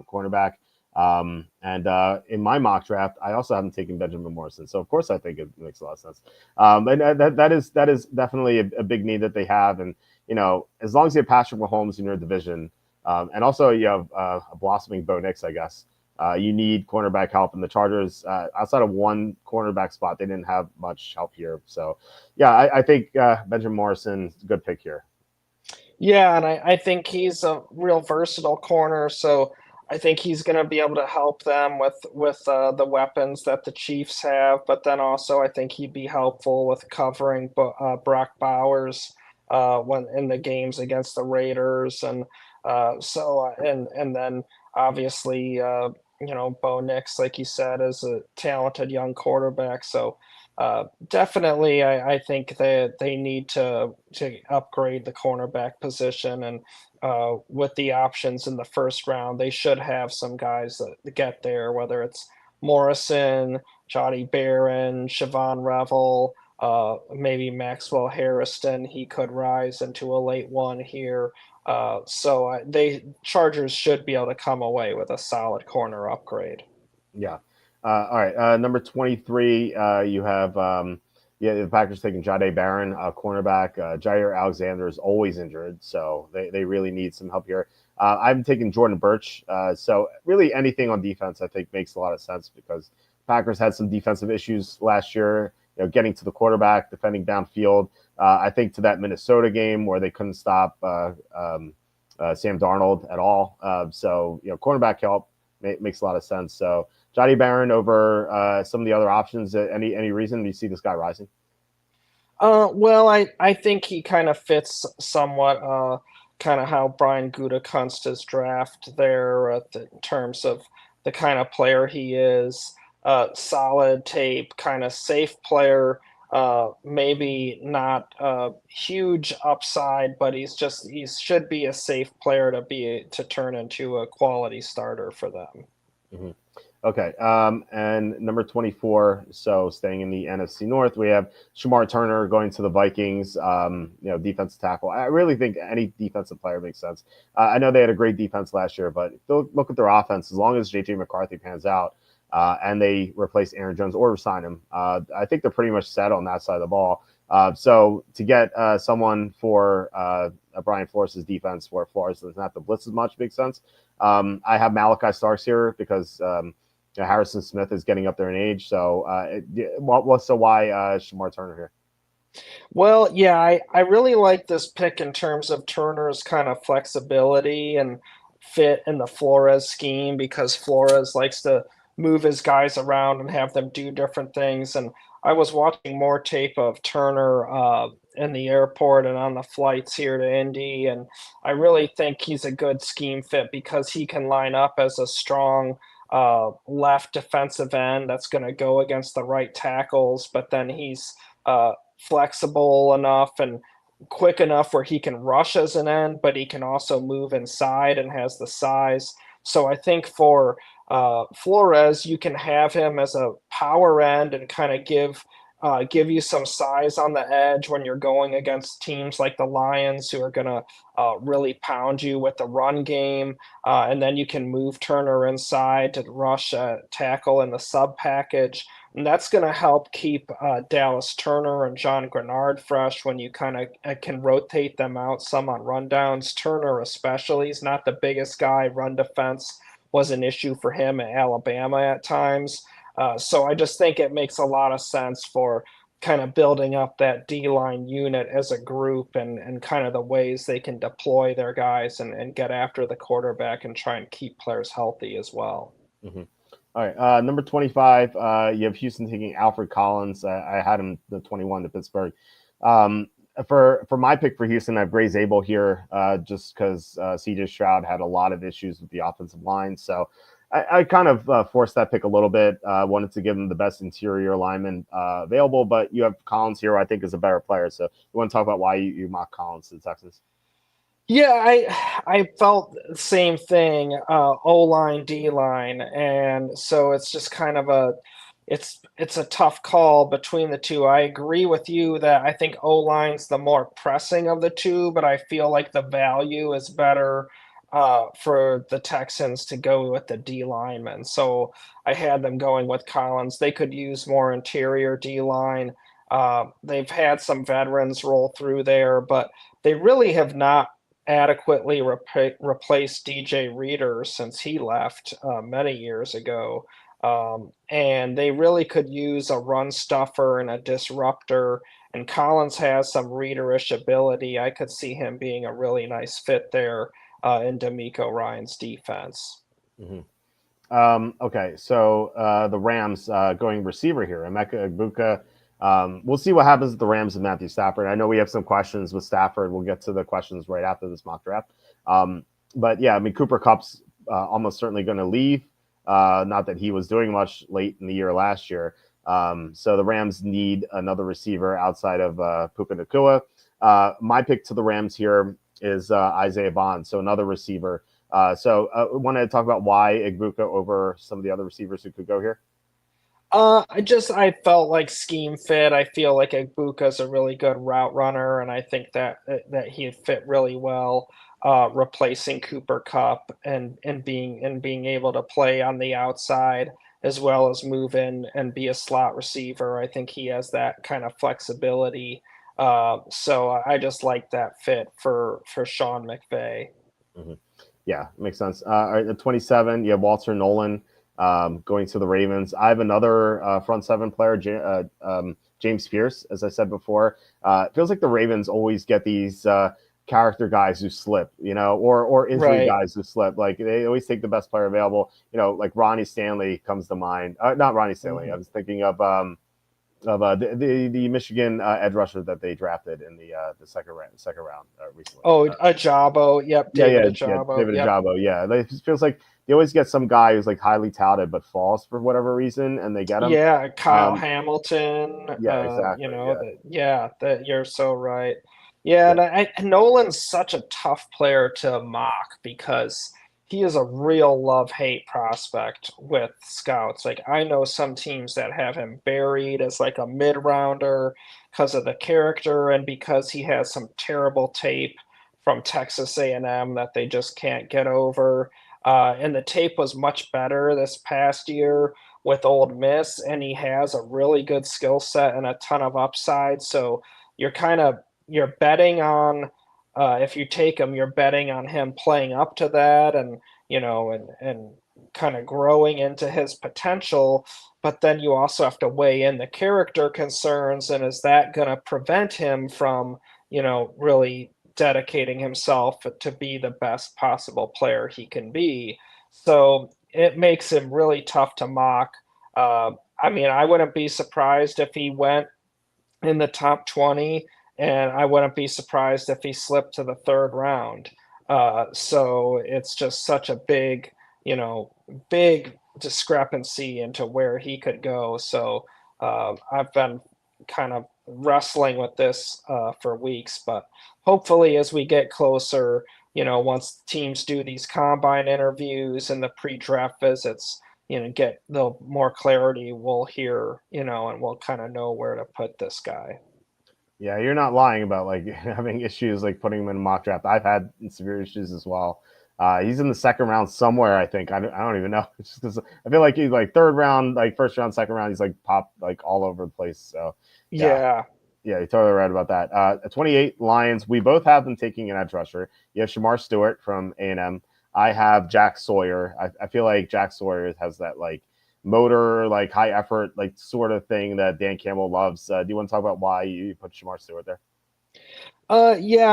cornerback, and in my mock draft, I also haven't taken Benjamin Morrison, so of course I think it makes a lot of sense. And that is definitely a big need that they have, and as long as you have Patrick Mahomes in your division, and also you have a blossoming Bo Nix, I guess. You need cornerback help, and the Chargers, outside of one cornerback spot, they didn't have much help here. So, yeah, I think Benjamin Morrison's a good pick here. Yeah, and I think he's a real versatile corner, so I think he's going to be able to help them with the weapons that the Chiefs have. But then also, I think he'd be helpful with covering Brock Bowers when in the games against the Raiders, and then obviously Bo Nix, like you said, is a talented young quarterback. So definitely, I think that they need to upgrade the cornerback position, and with the options in the first round, they should have some guys that get there, whether it's Morrison, Johnny Barron, Siobhan Revel, maybe Maxwell Harrison. He could rise into a late one here. They Chargers should be able to come away with a solid corner upgrade. Yeah. All right, number 23, you have yeah, the Packers taking Jahdae Barron, cornerback. Jair Alexander is always injured, so they really need some help here. I'm taking Jordan Birch. So really anything on defense, I think, makes a lot of sense because Packers had some defensive issues last year. Getting to the quarterback, defending downfield. I think to that Minnesota game where they couldn't stop Sam Darnold at all. So cornerback help makes a lot of sense. So Johnny Barron over some of the other options. Any reason you see this guy rising? Well, I think he kind of fits somewhat kind of how Brian Gutekunst his draft there in terms of the kind of player he is. Solid tape, kind of safe player. Maybe not a huge upside, but he should be a safe player to turn into a quality starter for them. Mm-hmm. Okay. And number 24, so staying in the NFC North, we have Shamar Turner going to the Vikings, defensive tackle. I really think any defensive player makes sense. I know they had a great defense last year, but look at their offense. As long as J.J. McCarthy pans out and they replace Aaron Jones or resign him, I think they're pretty much set on that side of the ball. So to get someone for Brian Flores' defense where Flores doesn't have to blitz as much makes sense. I have Malachi Starks here because Harrison Smith is getting up there in age. So, why Shamar Turner here? Well, yeah, I really like this pick in terms of Turner's kind of flexibility and fit in the Flores scheme because Flores likes to move his guys around and have them do different things. And I was watching more tape of Turner in the airport and on the flights here to Indy, and I really think he's a good scheme fit because he can line up as a strong left defensive end that's going to go against the right tackles, but then he's flexible enough and quick enough where he can rush as an end, but he can also move inside and has the size. So I think for Flores, you can have him as a power end and kind of give you some size on the edge when you're going against teams like the Lions, who are going to really pound you with the run game. And then you can move Turner inside to rush tackle in the sub package. And that's going to help keep Dallas Turner and John Grenard fresh when you kind of can rotate them out some on rundowns. Turner, especially, is not the biggest guy. Run defense was an issue for him at Alabama at times. So I just think it makes a lot of sense for kind of building up that D-line unit as a group and kind of the ways they can deploy their guys and get after the quarterback and try and keep players healthy as well. Mm-hmm. All right, number 25, you have Houston taking Alfred Collins. I had him the 21 to Pittsburgh. For my pick for Houston, I have Gray Zabel here just because C.J. Stroud had a lot of issues with the offensive line. So I kind of forced that pick a little bit. Wanted to give him the best interior lineman available, but you have Collins here, who I think is a better player. So you want to talk about why you mock Collins to the Texans? Yeah, I felt the same thing, O-line, D-line, and so it's just kind of it's a tough call between the two. I agree with you that I think O-line's the more pressing of the two, but I feel like the value is better for the Texans to go with the D lineman. So I had them going with Collins. They could use more interior D line. They've had some veterans roll through there, but they really have not adequately replaced DJ Reader since he left many years ago. And they really could use a run stuffer and a disruptor. And Collins has some readerish ability. I could see him being a really nice fit there in D'Amico Ryan's defense. Mm-hmm. Okay, so the Rams going receiver here, Emeka Egbuka. We'll see what happens with the Rams and Matthew Stafford. I know we have some questions with Stafford. We'll get to the questions right after this mock draft. But yeah, I mean, Cooper Kupp's almost certainly going to leave. Not that he was doing much late in the year last year. So the Rams need another receiver outside of Puka Nacua. My pick to the Rams here is Isaiah Bond, so another receiver. So want to talk about why Egbuka over some of the other receivers who could go here? I felt like scheme fit. I feel like Egbuka's a really good route runner, and I think that he'd fit really well, replacing Cooper Kupp and being able to play on the outside. as well as move in and be a slot receiver. I think he has that kind of flexibility. So I just like that fit for Sean McVay. Mhm. Yeah, makes sense. All right, at 27, you have Walter Nolan going to the Ravens. I have another front seven player, James Pierce, as I said before. It feels like the Ravens always get these character guys who slip, or injury Right. guys who slip. Like they always take the best player available. Like Ronnie Stanley comes to mind. Not Ronnie Stanley. I Mhm. was thinking of the Michigan edge rusher that they drafted in the second round recently. Oh, Ajabo. Yep, David Yeah, Ajabo. David Yep. Ajabo. Yeah, it just feels like they always get some guy who's like highly touted but falls for whatever reason, and they get him. Yeah, Kyle Um, Hamilton. yeah, exactly. Yeah, That you're so right. Yeah, yeah, and Nolan's such a tough player to mock because he is a real love-hate prospect with scouts. Like I know some teams that have him buried as like a mid-rounder because of the character and because he has some terrible tape from Texas A&M that they just can't get over. And the tape was much better this past year with Old Miss, and he has a really good skill set and a ton of upside. So you're kind of you're betting on if you take him, you're betting on him playing up to that, and and kind of growing into his potential. But then you also have to weigh in the character concerns, and is that going to prevent him from really dedicating himself to be the best possible player he can be? So it makes him really tough to mock. I mean, I wouldn't be surprised if he went in the top 20, and I wouldn't be surprised if he slipped to the third round. So it's just such a big discrepancy into where he could go. So I've been kind of wrestling with this for weeks, but hopefully as we get closer, once teams do these combine interviews and the pre-draft visits, get the more clarity, we'll hear, and we'll kind of know where to put this guy. yeah. You're not lying about like having issues like putting him in a mock draft. I've had severe issues as well. He's in the second round somewhere. I think I don't even know. It's just 'cause I feel like he's like third round, like first round, second round. He's like pop like all over the place. So yeah, Yeah. yeah, you're totally right about that. At 28 Lions, we both have them taking an edge rusher. You have Shamar Stewart from A&M. I have Jack Sawyer. I feel like Jack Sawyer has that like motor, like high effort, like sort of thing that Dan Campbell loves. Do you want to talk about why you put Shamar Stewart there? Yeah,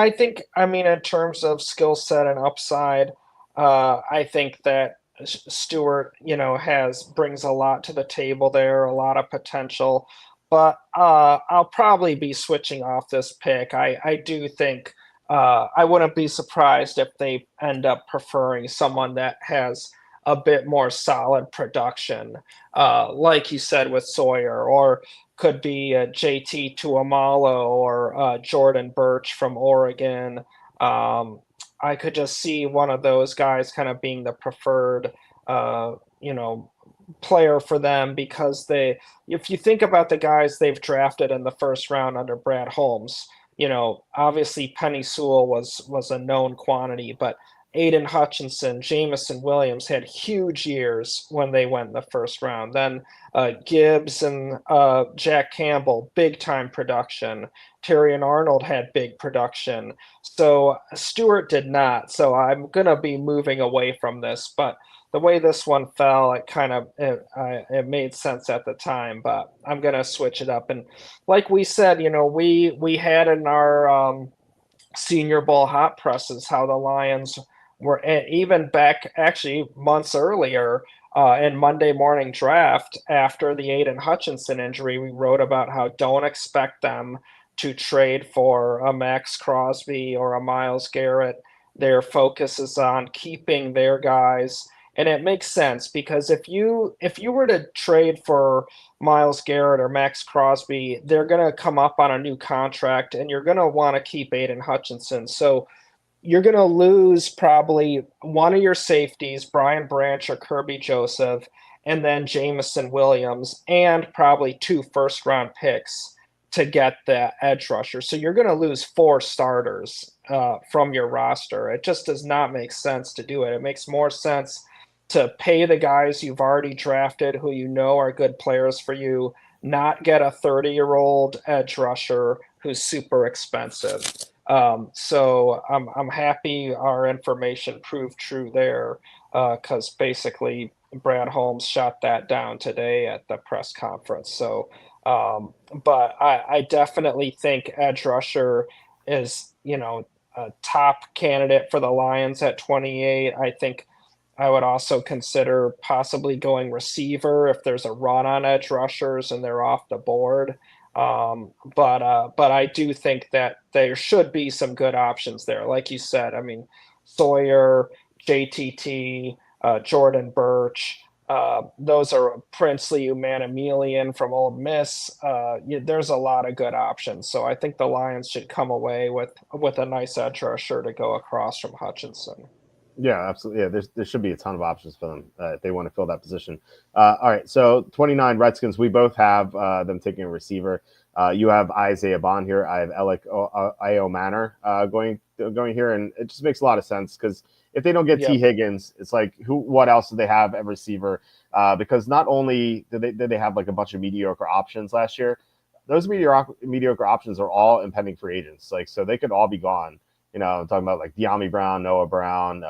I mean, in terms of skill set and upside, I think that Stewart, has brings a lot to the table there, a lot of potential. But I'll probably be switching off this pick. I do think I wouldn't be surprised if they end up preferring someone that has a bit more solid production, like you said with Sawyer, or could be JT Tuamalo or Jordan Birch from Oregon. I could just see one of those guys kind of being the preferred, uh, you know, player for them because if you think about the guys they've drafted in the first round under Brad Holmes, obviously Penny Sewell was a known quantity, but Aiden Hutchinson, Jamison Williams had huge years when they went in the first round. Then Gibbs and Jack Campbell, big time production. Terry and Arnold had big production. So Stewart did not. So I'm going to be moving away from this. But the way this one fell, it made sense at the time. But I'm going to switch it up. And like we said, we had in our Senior Bowl hot presses how the Lions were, even back actually months earlier in Monday morning draft after the Aiden Hutchinson injury. We wrote about how don't expect them to trade for a Max Crosby or a Miles Garrett. Their focus is on keeping their guys. And it makes sense because if you were to trade for Miles Garrett or Max Crosby, they're going to come up on a new contract and you're going to want to keep Aiden Hutchinson. So you're going to lose probably one of your safeties, Brian Branch or Kirby Joseph, and then Jamison Williams, and probably two first round picks to get the edge rusher. So you're going to lose four starters from your roster. It just does not make sense to do it. It makes more sense to pay the guys you've already drafted who you know are good players for you, not get a 30-year-old edge rusher who's super expensive. So I'm happy our information proved true there, because basically Brad Holmes shot that down today at the press conference. So, but I definitely think edge rusher is, a top candidate for the Lions at 28. I think I would also consider possibly going receiver if there's a run on edge rushers and they're off the board. But I do think that there should be some good options there. Like you said, I mean, Sawyer, JTT, Jordan Birch, those are Princely Umanamelian from Ole Miss. There's a lot of good options. So I think the Lions should come away with a nice edge rusher to go across from Hutchinson. Yeah, absolutely. Yeah, there should be a ton of options for them if they want to fill that position. All right, so 29 Redskins. We both have them taking a receiver. You have Isaiah Bond here. I have Alec Io Manor going here, and it just makes a lot of sense because if they don't get T Yep. Higgins, it's like what else do they have at receiver? Because not only did they have like a bunch of mediocre options last year, those mediocre options are all impending free agents. Like so, they could all be gone. I'm talking about like De'Ami Brown, Noah Brown,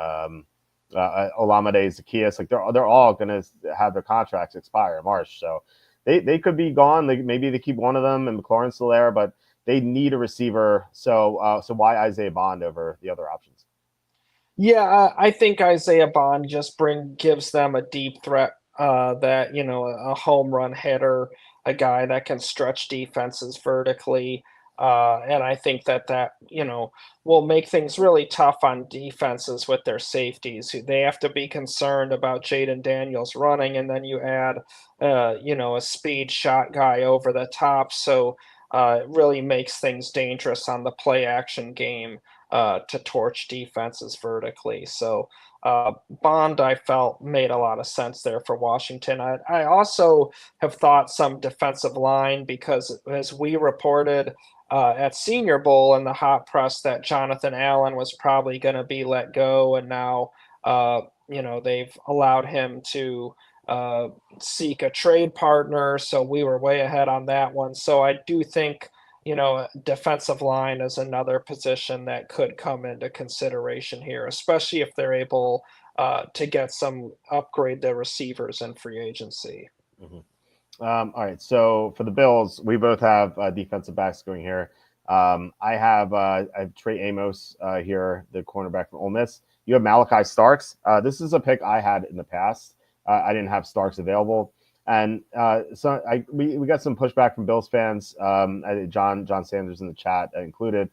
Olamide Zacchaeus. Like they're all going to have their contracts expire in March. So they could be gone. Maybe they keep one of them and McLaurin's still there, but they need a receiver. So why Isaiah Bond over the other options? Yeah, I think Isaiah Bond just gives them a deep threat, that a home run hitter, a guy that can stretch defenses vertically, and I think that will make things really tough on defenses with their safeties. They have to be concerned about Jaden Daniels running, and then you add a speed shot guy over the top, so it really makes things dangerous on the play action game, to torch defenses vertically. So Bond, I felt, made a lot of sense there for Washington. I also have thought some defensive line because, as we reported at Senior Bowl in the hot press, that Jonathan Allen was probably going to be let go, and now they've allowed him to seek a trade partner. So we were way ahead on that one. So I do think defensive line is another position that could come into consideration here, especially if they're able to get some upgrade their receivers in free agency. Mm-hmm. All right, so for the Bills, we both have defensive backs going here. I have Trey Amos here, the cornerback from Ole Miss. You have Malachi Starks. This is a pick I had in the past. I didn't have Starks available. And we got some pushback from Bills fans. John Sanders in the chat included,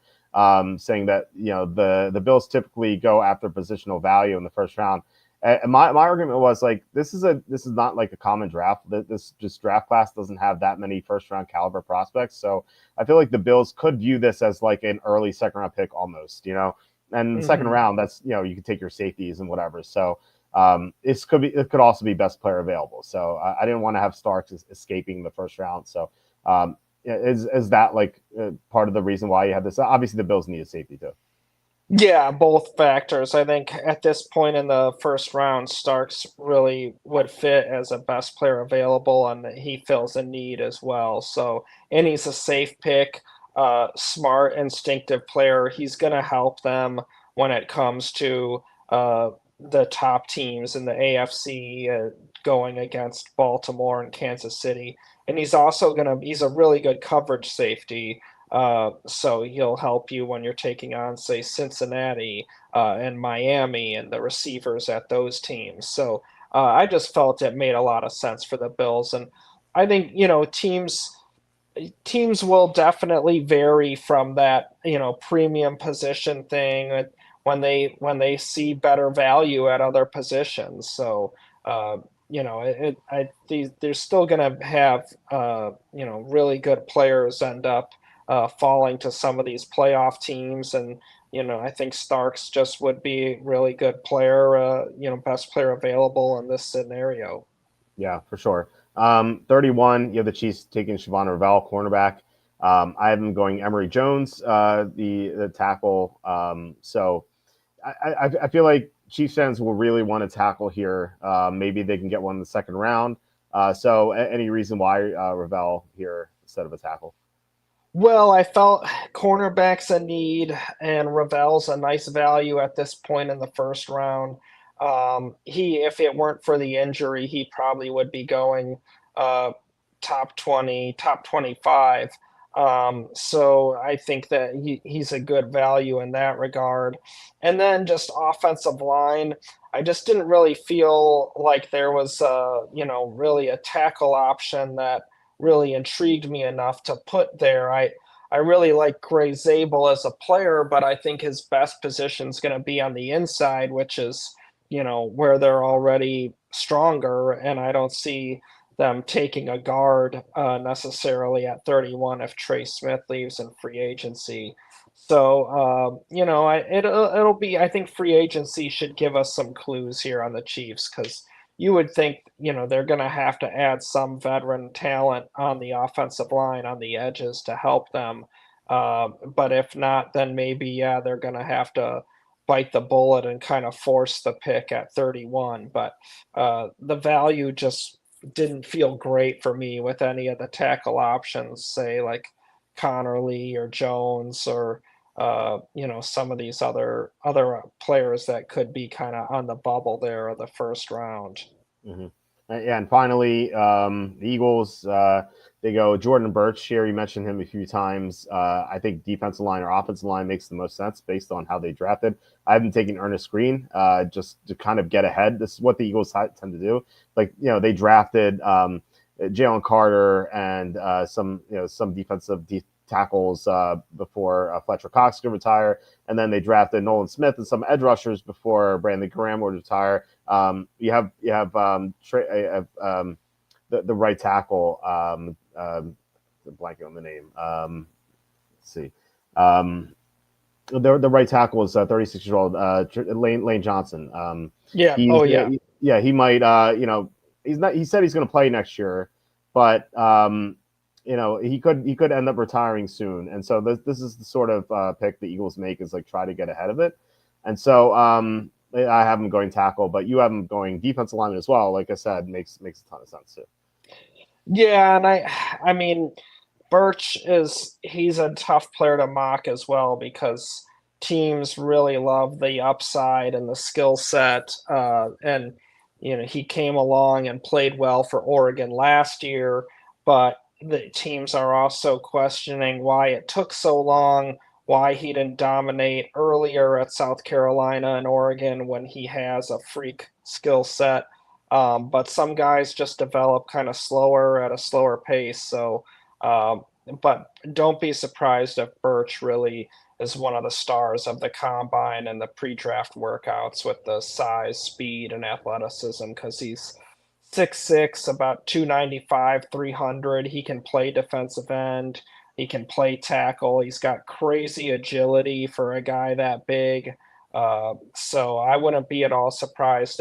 saying that the Bills typically go after positional value in the first round. And my argument was like this is not like a common draft. This just draft class doesn't have that many first round caliber prospects. So I feel like the Bills could view this as like an early second round pick almost. And the second Mhm. round, that's you can take your safeties and whatever. So it could also be best player available. So I didn't want to have Starks escaping the first round. So is that like part of the reason why you have this? Obviously, the Bills need a safety too. Yeah, both factors. I think at this point in the first round, Starks really would fit as a best player available, and he fills a need as well. So, and he's a safe pick, smart, instinctive player. He's going to help them when it comes to the top teams in the AFC, going against Baltimore and Kansas City. And he's a really good coverage safety, so he'll help you when you're taking on, say, Cincinnati and Miami and the receivers at those teams. So I just felt it made a lot of sense for the Bills, and I think teams will definitely vary from that premium position thing when they see better value at other positions. So they're still going to have really good players end up falling to some of these playoff teams, and I think Starks just would be a really good player, best player available in this scenario. Yeah, for sure. 31, you have the Chiefs taking Siobhan Ravel, cornerback. I have them going Emory Jones, the tackle. So I feel like Chiefs fans will really want to tackle here. Maybe they can get one in the second round. So any reason why Ravel here instead of a tackle? Well, I felt cornerback's a need, and Ravel's a nice value at this point in the first round. If it weren't for the injury, he probably would be going uh, top 20, top 25. So I think that he's a good value in that regard. And then just offensive line, I just didn't really feel like there was, really a tackle option that really intrigued me enough to put there. I really like Gray Zabel as a player, but I think his best position is going to be on the inside, which is, where they're already stronger. And I don't see them taking a guard necessarily at 31 if Trey Smith leaves in free agency. So, it'll be, I think free agency should give us some clues here on the Chiefs because you would think, they're going to have to add some veteran talent on the offensive line on the edges to help them. But if not, then maybe, yeah, they're going to have to bite the bullet and kind of force the pick at 31. But the value just didn't feel great for me with any of the tackle options, say like Connerly or Jones or some of these other players that could be kind of on the bubble there of the first round. Mm-hmm. Yeah, and finally, the Eagles, they go Jordan Birch here. You mentioned him a few times. I think defensive line or offensive line makes the most sense based on how they drafted. I haven't taken Ernest Green just to kind of get ahead. This is what the Eagles tend to do. Like, they drafted Jalen Carter and some defensive tackles before Fletcher Cox could retire. And then they drafted Nolan Smith and some edge rushers before Brandon Graham would retire. You have the right tackle. Blanking on the name. Let's see. The right tackle is 36-year-old Lane Johnson. Yeah. Oh yeah. He might. He's not. He said he's going to play next year, but he could end up retiring soon. And so this is the sort of pick the Eagles make, is like try to get ahead of it. And so I have him going tackle, but you have him going defensive lineman as well. Like I said, makes a ton of sense too. Yeah, and I mean, he's a tough player to mock as well because teams really love the upside and the skill set. And he came along and played well for Oregon last year, but the teams are also questioning why it took so long, why he didn't dominate earlier at South Carolina and Oregon when he has a freak skill set. But some guys just develop kind of slower at a slower pace. So, but don't be surprised if Birch really is one of the stars of the combine and the pre-draft workouts with the size, speed, and athleticism because he's 6'6", about 295, 300. He can play defensive end. He can play tackle. He's got crazy agility for a guy that big. So I wouldn't be at all surprised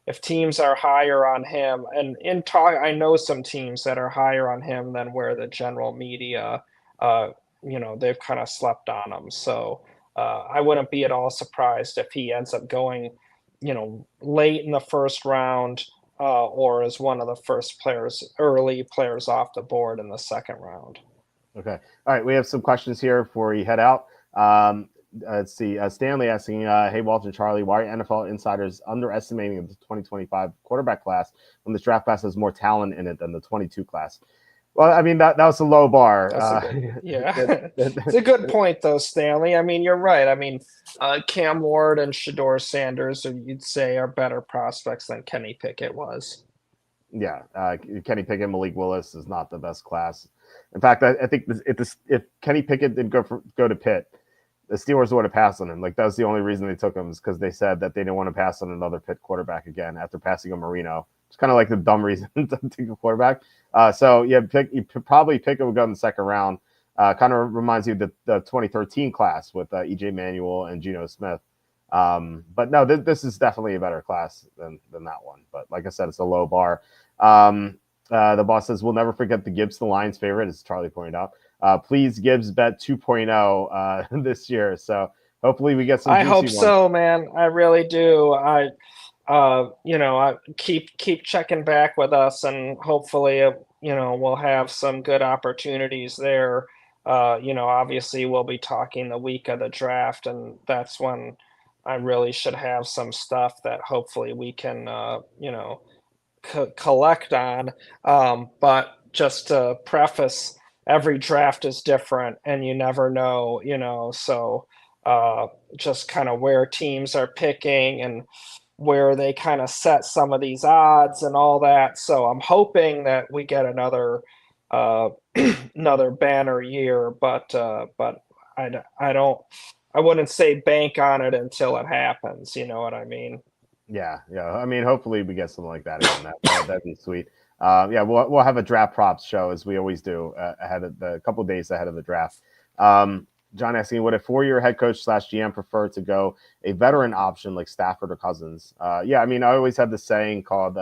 if teams are higher on him. And I know some teams that are higher on him than where the general media, they've kind of slept on him. So I wouldn't be at all surprised if he ends up going, late in the first round. Or as one of the first early players off the board in the second round. Okay. All right. We have some questions here before we head out. Let's see. Stanley asking, hey, Walter and Charlie, why are NFL insiders underestimating the 2025 quarterback class when this draft class has more talent in it than the 22 class? Well, I mean, that was a low bar. It's a good point, though, Stanley. I mean, you're right. I mean, Cam Ward and Shedeur Sanders, you'd say, are better prospects than Kenny Pickett was. Yeah, Kenny Pickett, Malik Willis is not the best class. In fact, I think if Kenny Pickett didn't go to Pitt, the Steelers would have passed on him. Like, that was the only reason they took him, is because they said that they didn't want to pass on another Pitt quarterback again after passing on Marino. It's kind of like the dumb reason to take a quarterback. So you probably pick would go in the second round. Kind of reminds you of the 2013 class with E.J. Manuel and Geno Smith. But no, this is definitely a better class than that one. But like I said, it's a low bar. The boss says, we'll never forget the Gibbs, the Lions' favorite, as Charlie pointed out. Please, Gibbs bet 2.0 this year. So hopefully we get some I hope juicy ones. so, man. I really do. I keep checking back with us, and hopefully, we'll have some good opportunities there. Obviously, we'll be talking the week of the draft, and that's when I really should have some stuff that hopefully we can, collect on. But just to preface, every draft is different, and you never know, so just kind of where teams are picking and where they kind of set some of these odds and all that. So I'm hoping that we get another uh, another banner year, but I don't I wouldn't say bank on it until it happens. You know what I mean? Yeah, yeah. I mean, hopefully we get something like that again. That'd be sweet. Yeah, we'll have a draft props show as we always do ahead of the couple of days ahead of the draft. John asking, would a 4-year head coach slash GM prefer to go a veteran option like Stafford or Cousins? Yeah, I mean, I always had this saying called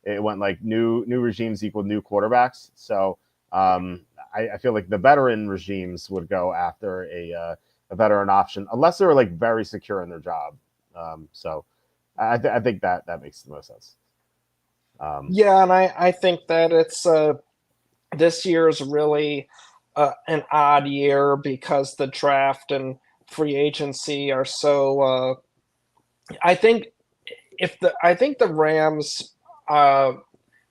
it went like new regimes equal new quarterbacks. So I feel like the veteran regimes would go after a veteran option unless they were like very secure in their job. So I think that makes the most sense. Yeah, and I think that it's this year is really an odd year because the draft and free agency are so. I think I think the Rams,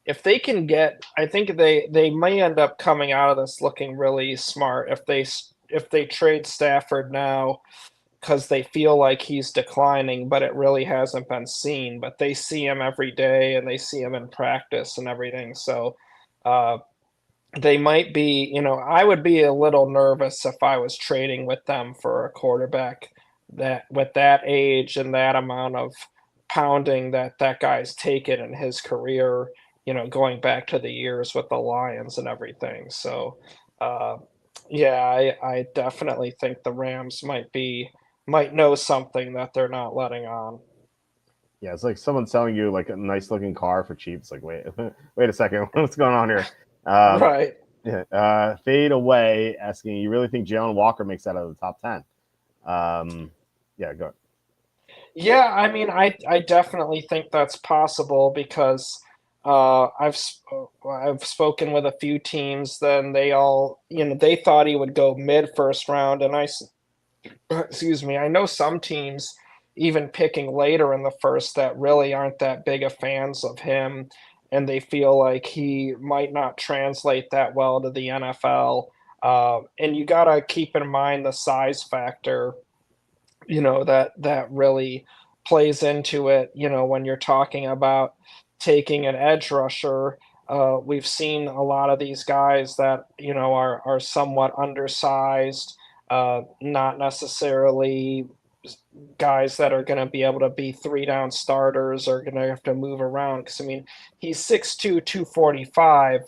if they can get, I think they may end up coming out of this looking really smart if they trade Stafford now because they feel like he's declining, but it really hasn't been seen. But they see him every day and they see him in practice and everything. So uh, they might be, I would be a little nervous if I was trading with them for a quarterback that with that age and that amount of pounding that that guy's taken in his career, going back to the years with the Lions and everything. So, uh, yeah, I definitely think the Rams might know something that they're not letting on. Yeah, it's like someone selling you like a nice looking car for cheap. It's like, wait, wait a second, what's going on here? Um, Right. yeah, fade away asking, you really think Jalen Walker makes that out of the top 10? Yeah, go. Yeah, I mean, I definitely think that's possible because I've spoken with a few teams. Then they all, they thought he would go mid first round, and excuse me, I know some teams even picking later in the first that really aren't that big of fans of him, and they feel like he might not translate that well to the NFL. And you got to keep in mind the size factor, that really plays into it, when you're talking about taking an edge rusher. We've seen a lot of these guys that, are somewhat undersized, not necessarily guys that are going to be able to be three down starters or going to have to move around. Because, I mean, he's 6'2, 245.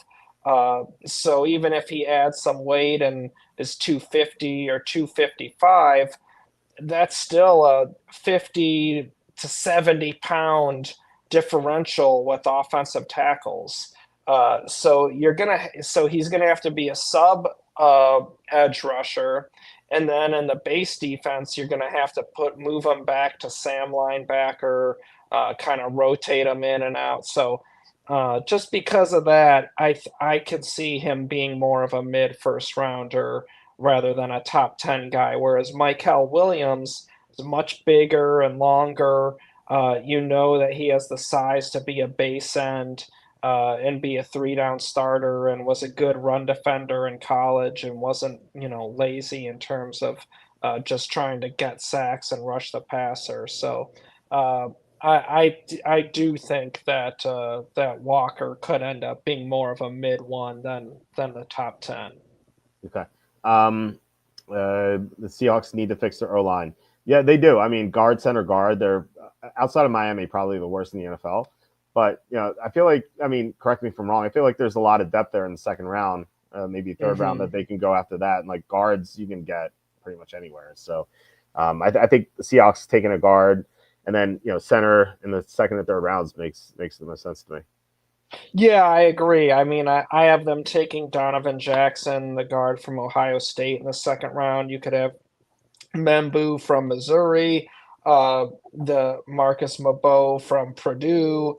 So even if he adds some weight and is 250 or 255, that's still a 50 to 70 pound differential with offensive tackles. So he's gonna have to be a sub edge rusher, and then in the base defense, you're gonna have to move him back to Sam linebacker, kind of rotate him in and out. So just because of that, I could see him being more of a mid first rounder rather than a top 10 guy. Whereas Michael Williams is much bigger and longer. That he has the size to be a base end and be a three down starter, and was a good run defender in college and wasn't, lazy in terms of just trying to get sacks and rush the passer. So uh, I do think that that Walker could end up being more of a mid one than the top 10. Okay. The Seahawks need to fix their O line. Yeah, they do. I mean, guard, center, guard. They're outside of Miami, probably the worst in the NFL. But I feel like, I mean, correct me if I'm wrong. I feel like there's a lot of depth there in the second round, maybe third round Hmm. that they can go after that. And like guards, you can get pretty much anywhere. So I think the Seahawks taking a guard and then center in the second and third rounds makes the most sense to me. Yeah, I agree. I mean, I have them taking Donovan Jackson, the guard from Ohio State, in the second round. You could have Membu from Missouri, the Marcus Mabeau from Purdue.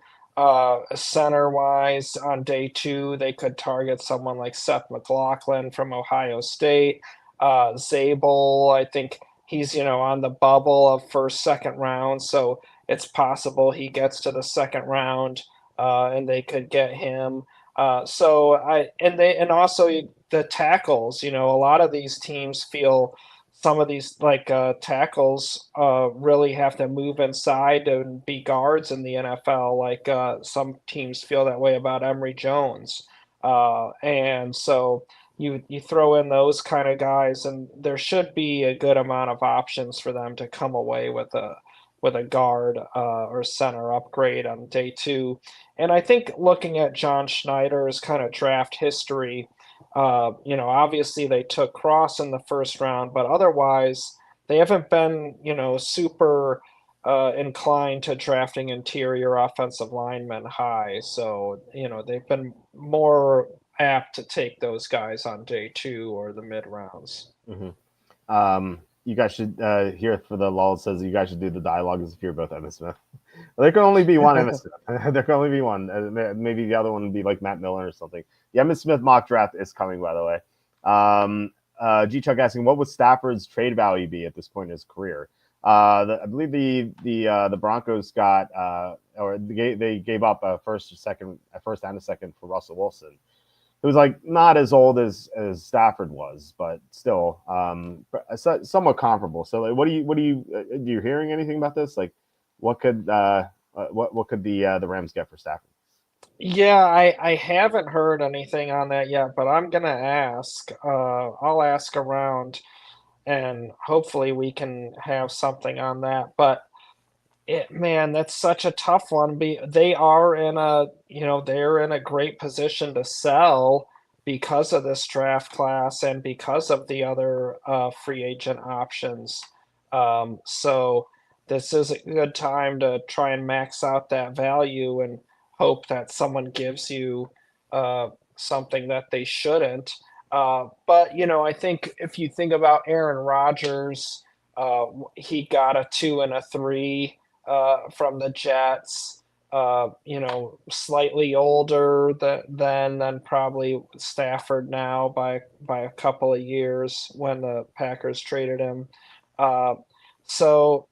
Center wise, on day two, they could target someone like Seth McLaughlin from Ohio State. Zabel, I think he's on the bubble of first, second round, so it's possible he gets to the second round, and they could get him. And also the tackles. A lot of these teams feel some of these tackles really have to move inside and be guards in the NFL. Like some teams feel that way about Emory Jones, and so you throw in those kind of guys, and there should be a good amount of options for them to come away with a guard or center upgrade on day two. And I think looking at John Schneider's kind of draft history, obviously they took Cross in the first round, but otherwise they haven't been, super inclined to drafting interior offensive linemen high. So, they've been more apt to take those guys on day two or the mid rounds. You guys should here for the lull says you guys should do the dialogue as if you're both Emmitt Smith. There can only be one Emmitt Smith. There can only be one. Maybe the other one would be like Matt Millen or something. The Emmitt Smith mock draft is coming, by the way. G Chuck asking, what would Stafford's trade value be at this point in his career? I believe the Broncos got or they gave up a first and a second for Russell Wilson. It was like not as old as Stafford was, but still somewhat comparable. So, like, what do you hearing anything about this? Like, what could the Rams get for Stafford? Yeah, I haven't heard anything on that yet, but I'm gonna ask. I'll ask around, and hopefully we can have something on that. But man, that's such a tough one. They are in they're in a great position to sell because of this draft class and because of the other free agent options. So this is a good time to try and max out that value and hope that someone gives you something that they shouldn't. But I think if you think about Aaron Rodgers, he got a 2 and a 3 from the Jets. Slightly older than probably Stafford now by a couple of years when the Packers traded him. So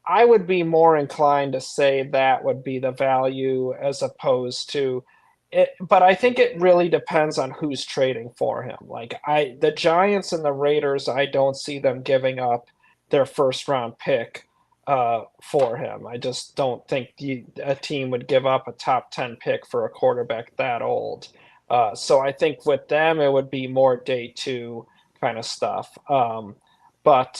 I would be more inclined to say that would be the value as opposed to it. But I think it really depends on who's trading for him. Like the Giants and the Raiders, I don't see them giving up their first round pick for him. I just don't think a team would give up a top 10 pick for a quarterback that old. So I think with them, it would be more day two kind of stuff. But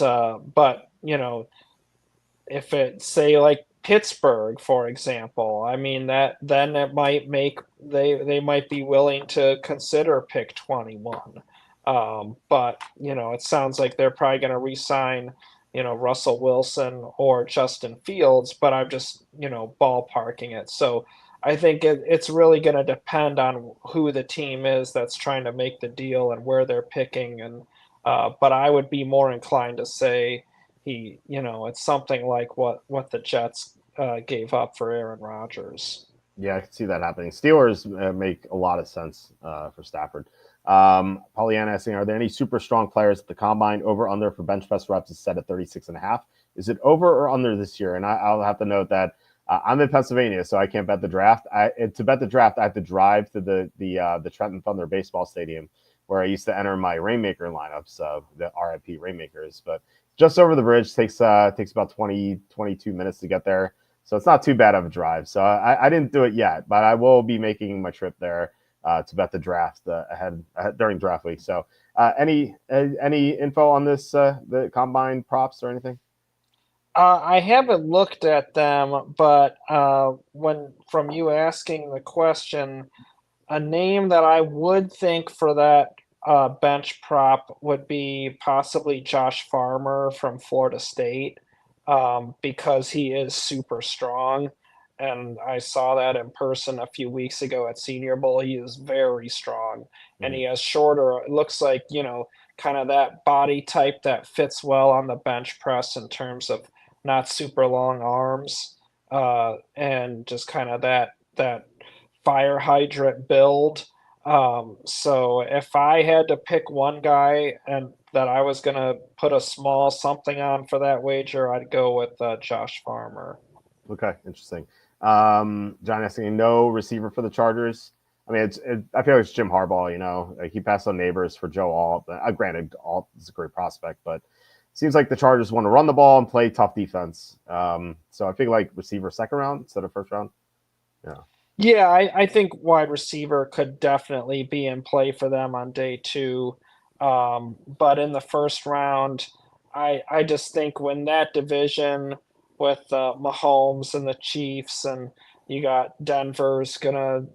if it say like Pittsburgh, for example, I mean that then it might make they might be willing to consider pick 21. But it sounds like they're probably going to re-sign Russell Wilson or Justin Fields, but I'm just ballparking it. So I think it's really going to depend on who the team is that's trying to make the deal and where they're picking. And but I would be more inclined to say it's something like what the Jets gave up for Aaron Rodgers. Yeah, I can see that happening. Steelers make a lot of sense for Stafford. Pollyanna asking, are there any super strong players at the combine? Over under for bench press reps is set at 36.5. Is it over or under this year? And I'll have to note that I'm in Pennsylvania, so I can't bet the draft. To bet the draft, I have to drive to the Trenton Thunder baseball stadium where I used to enter my Rainmaker lineups, the RIP Rainmakers. But just over the bridge takes about 22 minutes to get there. So it's not too bad of a drive. So I didn't do it yet, but I will be making my trip there to bet the draft ahead during draft week. So any info on this, the combine props or anything? I haven't looked at them, but when from you asking the question, a name that I would think for that bench prop would be possibly Josh Farmer from Florida State, because he is super strong. And I saw that in person a few weeks ago at Senior Bowl. He is very strong, and he has shorter. It looks like kind of that body type that fits well on the bench press in terms of not super long arms, and just kind of that fire hydrant build. So if I had to pick one guy and that I was gonna put a small something on for that wager, I'd go with Josh Farmer. Okay, interesting. John asking, no receiver for the Chargers. I mean, I feel like it's Jim Harbaugh. Like he passed on Neighbors for Joe Alt. Granted, Alt is a great prospect, but seems like the Chargers want to run the ball and play tough defense. So I think like receiver second round instead of first round. Yeah. Yeah, I think wide receiver could definitely be in play for them on day two. But in the first round, I just think when that division with Mahomes and the Chiefs, and you got Denver's gonna,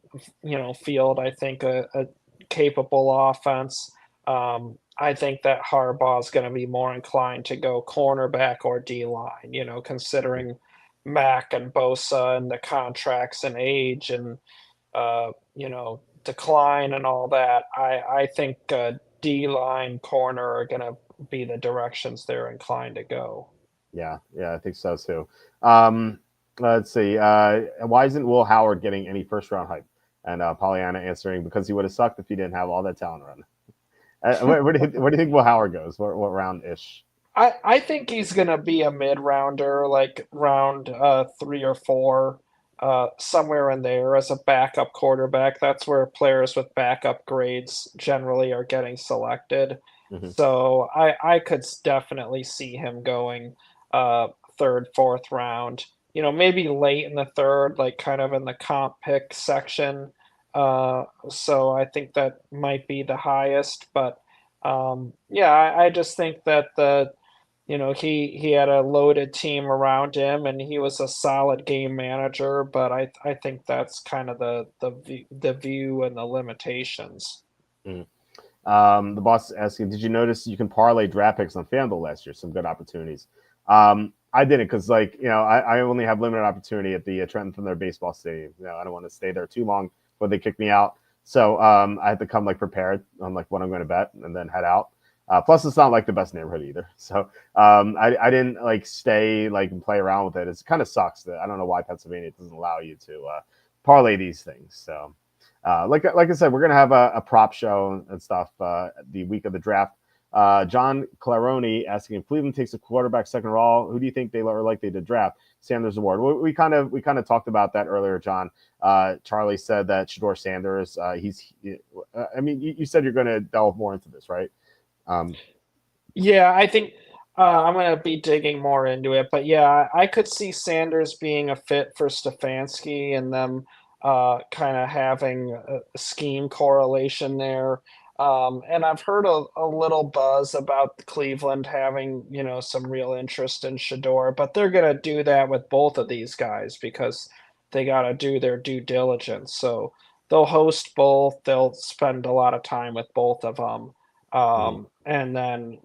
field, I think, a capable offense. I think that Harbaugh's going to be more inclined to go cornerback or D line, considering Mac and Bosa and the contracts and age and decline and all that. I think D line corner are going to be the directions they're inclined to go. Yeah, I think so too. Let's see. Why isn't Will Howard getting any first round hype? And Pollyanna answering, because he would have sucked if he didn't have all that talent around. Where do you think Will Howard goes? What round ish? I think he's gonna be a mid rounder, like round 3 or 4, somewhere in there as a backup quarterback. That's where players with backup grades generally are getting selected. Mm-hmm. So I could definitely see him going third, fourth round. Maybe late in the third, like kind of in the comp pick section. So I think that might be the highest, but yeah, I just think that he had a loaded team around him, and he was a solid game manager. But I think that's kind of the view and the limitations. Mm. The boss is asking, did you notice you can parlay draft picks on FanDuel last year? Some good opportunities. I didn't because, I only have limited opportunity at the Trenton Thunder baseball stadium. I don't want to stay there too long before they kick me out. So I had to come prepared on what I'm going to bet and then head out. Plus, it's not the best neighborhood either. So I didn't stay and play around with it. It kind of sucks that I don't know why Pennsylvania doesn't allow you to parlay these things. So like I said, we're gonna have a prop show and stuff the week of the draft. John Claroni asking, if Cleveland takes a quarterback second overall, who do you think they are likely to draft? Sanders Award. We kind of talked about that earlier, John. Charlie said that Shedeur Sanders. You said you're going to delve more into this, right? Yeah, I think I'm going to be digging more into it, but yeah, I could see Sanders being a fit for Stefanski and them kind of having a scheme correlation there. And I've heard a little buzz about Cleveland having, some real interest in Shedeur, but they're going to do that with both of these guys because they got to do their due diligence. So they'll host both. They'll spend a lot of time with both of them. And then,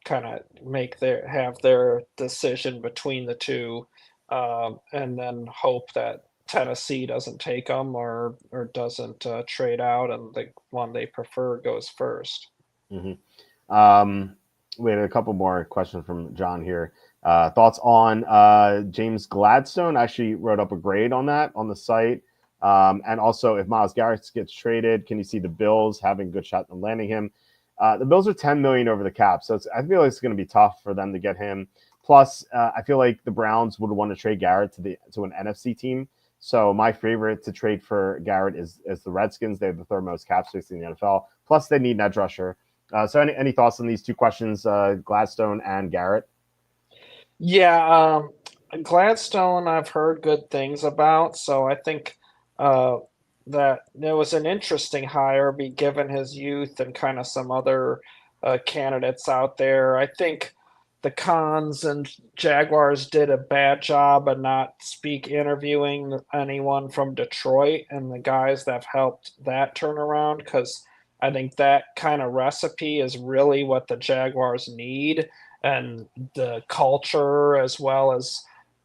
kind of have their decision between the two, and then hope that Tennessee doesn't take them or doesn't trade out, and the one they prefer goes first. Mm-hmm. We had a couple more questions from John here. Thoughts on James Gladstone? I actually wrote up a grade on that on the site. And also, if Myles Garrett gets traded, can you see the Bills having a good shot at landing him? The Bills are $10 million over the cap, so I feel like it's going to be tough for them to get him. Plus, I feel like the Browns would want to trade Garrett to an NFC team. So my favorite to trade for Garrett is the Redskins. They have the third most cap space in the NFL. Plus, they need an edge rusher. So any thoughts on these two questions, Gladstone and Garrett? Yeah, Gladstone I've heard good things about, so I think that it was an interesting hire, be given his youth and kind of some other candidates out there. I think the Cons and Jaguars did a bad job of not interviewing anyone from Detroit and the guys that have helped that turnaround, because I think that kind of recipe is really what the Jaguars need, and the culture as well as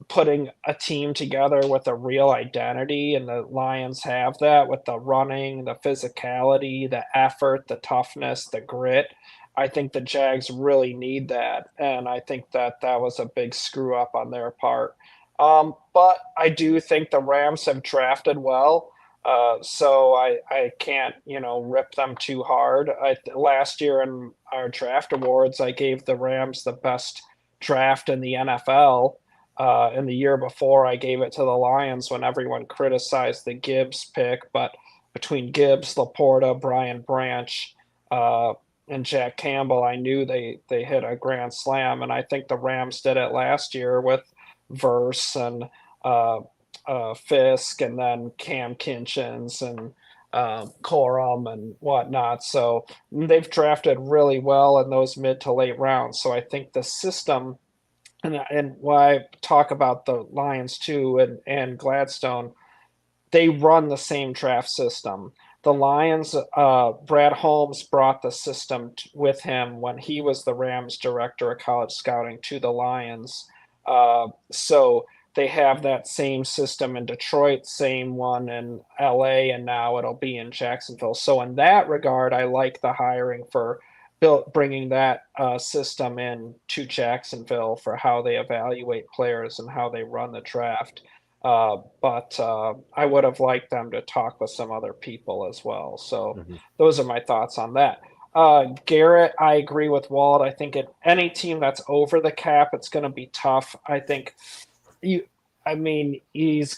putting a team together with a real identity, and the Lions have that with the running, the physicality, the effort, the toughness, the grit. I think the Jags really need that, and I think that that was a big screw up on their part. But I do think the Rams have drafted well, so I can't rip them too hard. Last year in our draft awards, I gave the Rams the best draft in the NFL. And the year before, I gave it to the Lions when everyone criticized the Gibbs pick. But between Gibbs, Laporta, Brian Branch, and Jack Campbell, I knew they hit a grand slam. And I think the Rams did it last year with Verse and uh, Fisk, and then Cam Kinchins and Corum and whatnot. So they've drafted really well in those mid to late rounds. So I think the system, and why I talk about the Lions too, and Gladstone, they run the same draft system. The Lions, Brad Holmes brought the system with him when he was the Rams director of college scouting to the Lions. So they have that same system in Detroit, same one in LA, and now it'll be in Jacksonville. So in that regard, I like the hiring for bringing that system in to Jacksonville for how they evaluate players and how they run the draft. But I would have liked them to talk with some other people as well. So Mhm. those are my thoughts on that. Garrett, I agree with Walt. I think any team that's over the cap, it's going to be tough. I think you. I mean, he's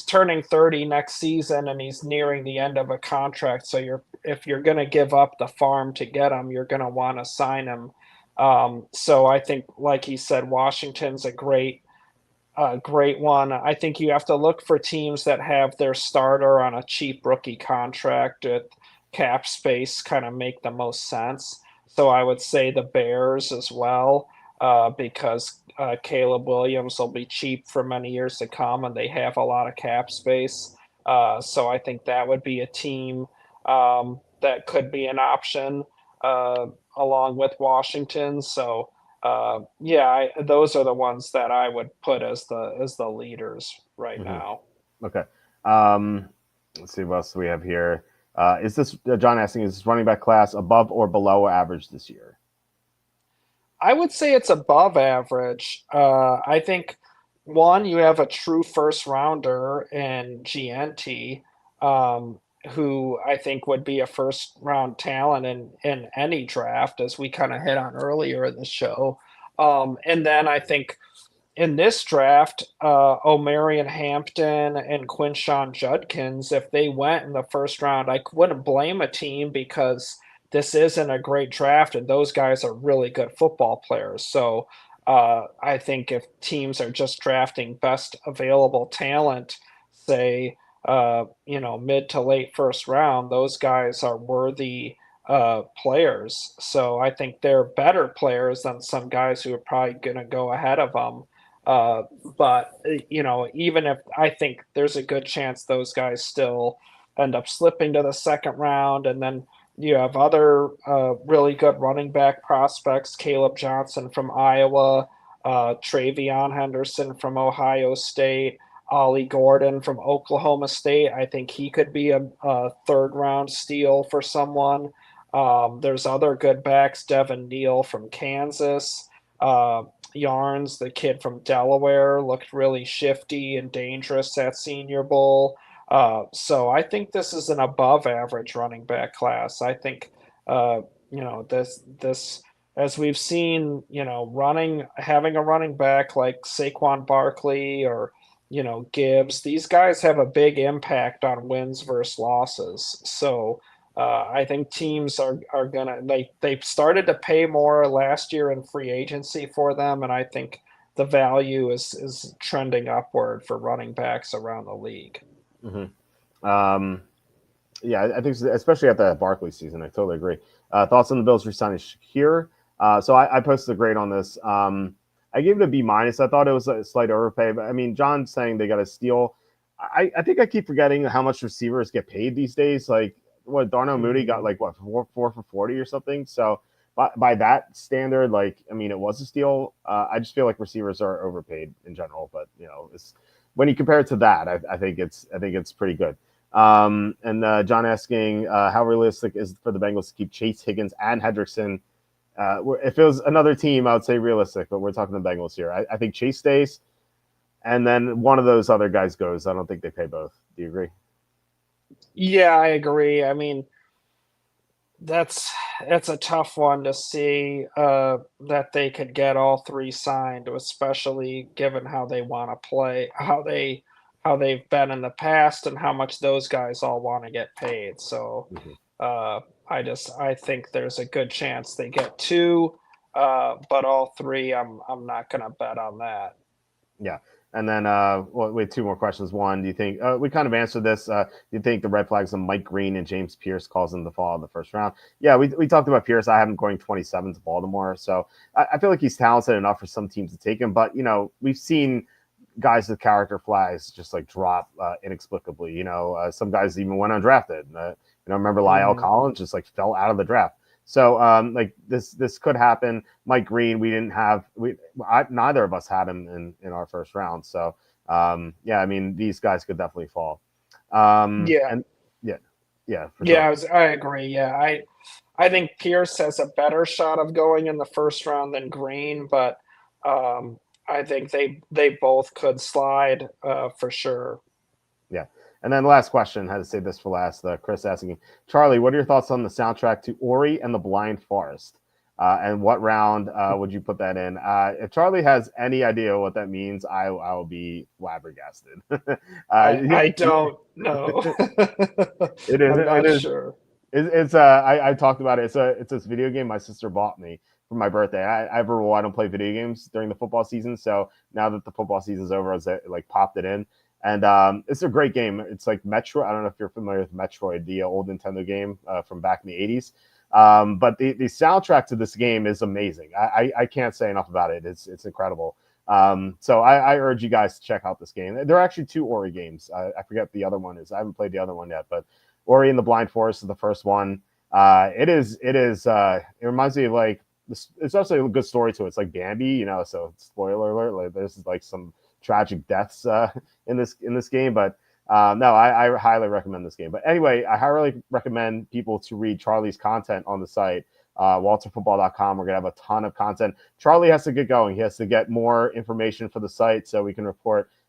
turning 30 next season, and he's nearing the end of a contract. So if you're going to give up the farm to get him, you're going to want to sign him. So I think, like he said, Washington's a great one. I think you have to look for teams that have their starter on a cheap rookie contract with cap space kind of make the most sense. So I would say the Bears as well, because Caleb Williams will be cheap for many years to come, and they have a lot of cap space. So I think that would be a team that could be an option uh, along with Washington. So yeah, those are the ones that I would put as the leaders right Mhm. now. Okay. Let's see what else we have here. Is this John asking? Is this running back class above or below average this year? I would say it's above average. I think one, you have a true first rounder in GNT, who I think would be a first round talent in any draft, as we kind of hit on earlier in the show. And then I think in this draft, O'Marion Hampton and Quinshawn Judkins, if they went in the first round, I wouldn't blame a team because this isn't a great draft, and those guys are really good football players. So I think if teams are just drafting best available talent, say, mid to late first round, those guys are worthy players. So I think they're better players than some guys who are probably going to go ahead of them. But even if I think there's a good chance those guys still end up slipping to the second round, and then you have other really good running back prospects: Caleb Johnson from Iowa, Travion Henderson from Ohio State, Ollie Gordon from Oklahoma State. I think he could be a third round steal for someone. There's other good backs: Devin Neal from Kansas. Uh, Yarns, the kid from Delaware, looked really shifty and dangerous at Senior Bowl. So I think this is an above average running back class. I think this as we've seen, having a running back like Saquon Barkley or Gibbs, these guys have a big impact on wins versus losses. So I think teams are gonna they started to pay more last year in free agency for them, and I think the value is trending upward for running backs around the league. Mm-hmm. Yeah, I think so, especially at the Barkley season, I totally agree. Thoughts on the Bills resigning Shakir? So I posted a grade on this. I gave it a B minus. I thought it was a slight overpay, but I mean, John's saying they got to steal. I think I keep forgetting how much receivers get paid these days. Like what Darnell Mooney got like what four for 40 or something. So by that standard, like I mean, it was a steal. I just feel like receivers are overpaid in general, but it's when you compare it to that, I think it's pretty good. And John asking, how realistic is it for the Bengals to keep Chase, Higgins, and Hendrickson? If it was another team, I would say realistic, but we're talking the Bengals here. I think Chase stays, and then one of those other guys goes. I don't think they pay both. Do you agree? Yeah, I agree. I mean, it's a tough one to see that they could get all three signed, especially given how they want to play, how they've been in the past, and how much those guys all want to get paid. So Mm-hmm. uh, I think there's a good chance they get two, but all three, I'm not gonna bet on that. Yeah. And then well, we have two more questions. One, do you think we kind of answered this? Do you think the red flags of Mike Green and James Pierce cause them to fall in the first round? Yeah, we talked about Pierce. I have him going 27 to Baltimore. So I feel like he's talented enough for some teams to take him. But, we've seen guys with character flags just like drop inexplicably. Some guys even went undrafted. Remember Lyle Mhm. Collins just like fell out of the draft. So like this could happen. Mike Green, we didn't have neither of us had him in our first round. So yeah, I mean these guys could definitely fall. Yeah, And yeah, yeah, for yeah, sure. I agree. Yeah, I think Pierce has a better shot of going in the first round than Green, but um, I think they both could slide for sure. Yeah. And then the last question, had to save this for last. Chris asking, Charlie, what are your thoughts on the soundtrack to Ori and the Blind Forest? And what round would you put that in? If Charlie has any idea what that means, I will be flabbergasted. I don't know. it is. I'm It not is. sure. It's I talked about it. It's this video game my sister bought me for my birthday. I don't play video games during the football season, so now that the football season's over, I was like popped it in, and it's a great game. It's like Metro. I don't know if you're familiar with Metroid, the old Nintendo game from back in the '80s. But the soundtrack to this game is amazing. I can't say enough about it. It's incredible. So I urge you guys to check out this game. There are actually two Ori games. I forget the other one is. I haven't played the other one yet, but Ori and the Blind Forest is the first one. It reminds me of like this. It's also a good story to it. It's like Bambi, So spoiler alert, like there's like some tragic deaths in this game, but no, I highly recommend this game. But anyway, I highly recommend people to read Charlie's content on the site. WalterFootball.com. We're gonna have a ton of content. Charlie has to get going. He has to get more information for the site so we can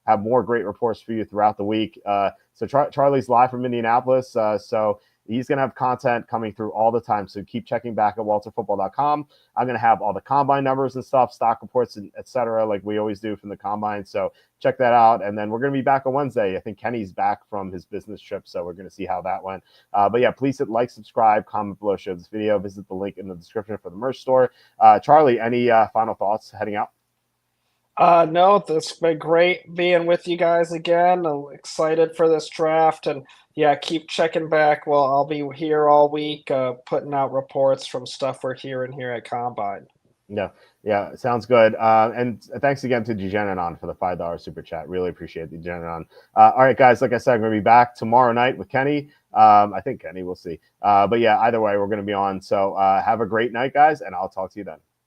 have more great reports for you throughout the week. So Charlie's live from Indianapolis. So he's going to have content coming through all the time. So keep checking back at WalterFootball.com. I'm going to have all the combine numbers and stuff, stock reports, and et cetera, like we always do from the combine. So check that out. And then we're going to be back on Wednesday. I think Kenny's back from his business trip. So we're going to see how that went. But yeah, please hit like, subscribe, comment below, share this video, visit the link in the description for the merch store. Charlie, any final thoughts heading out? No, it's been great being with you guys again. I'm excited for this draft, and yeah, keep checking back. Well, I'll be here all week, putting out reports from stuff we're hearing here at Combine. Yeah, sounds good. And thanks again to Degeneron for the $5 super chat. Really appreciate Degeneron. All right, guys, like I said, I'm going to be back tomorrow night with Kenny. I think Kenny, we'll see. But yeah, either way, we're going to be on. So have a great night, guys, and I'll talk to you then.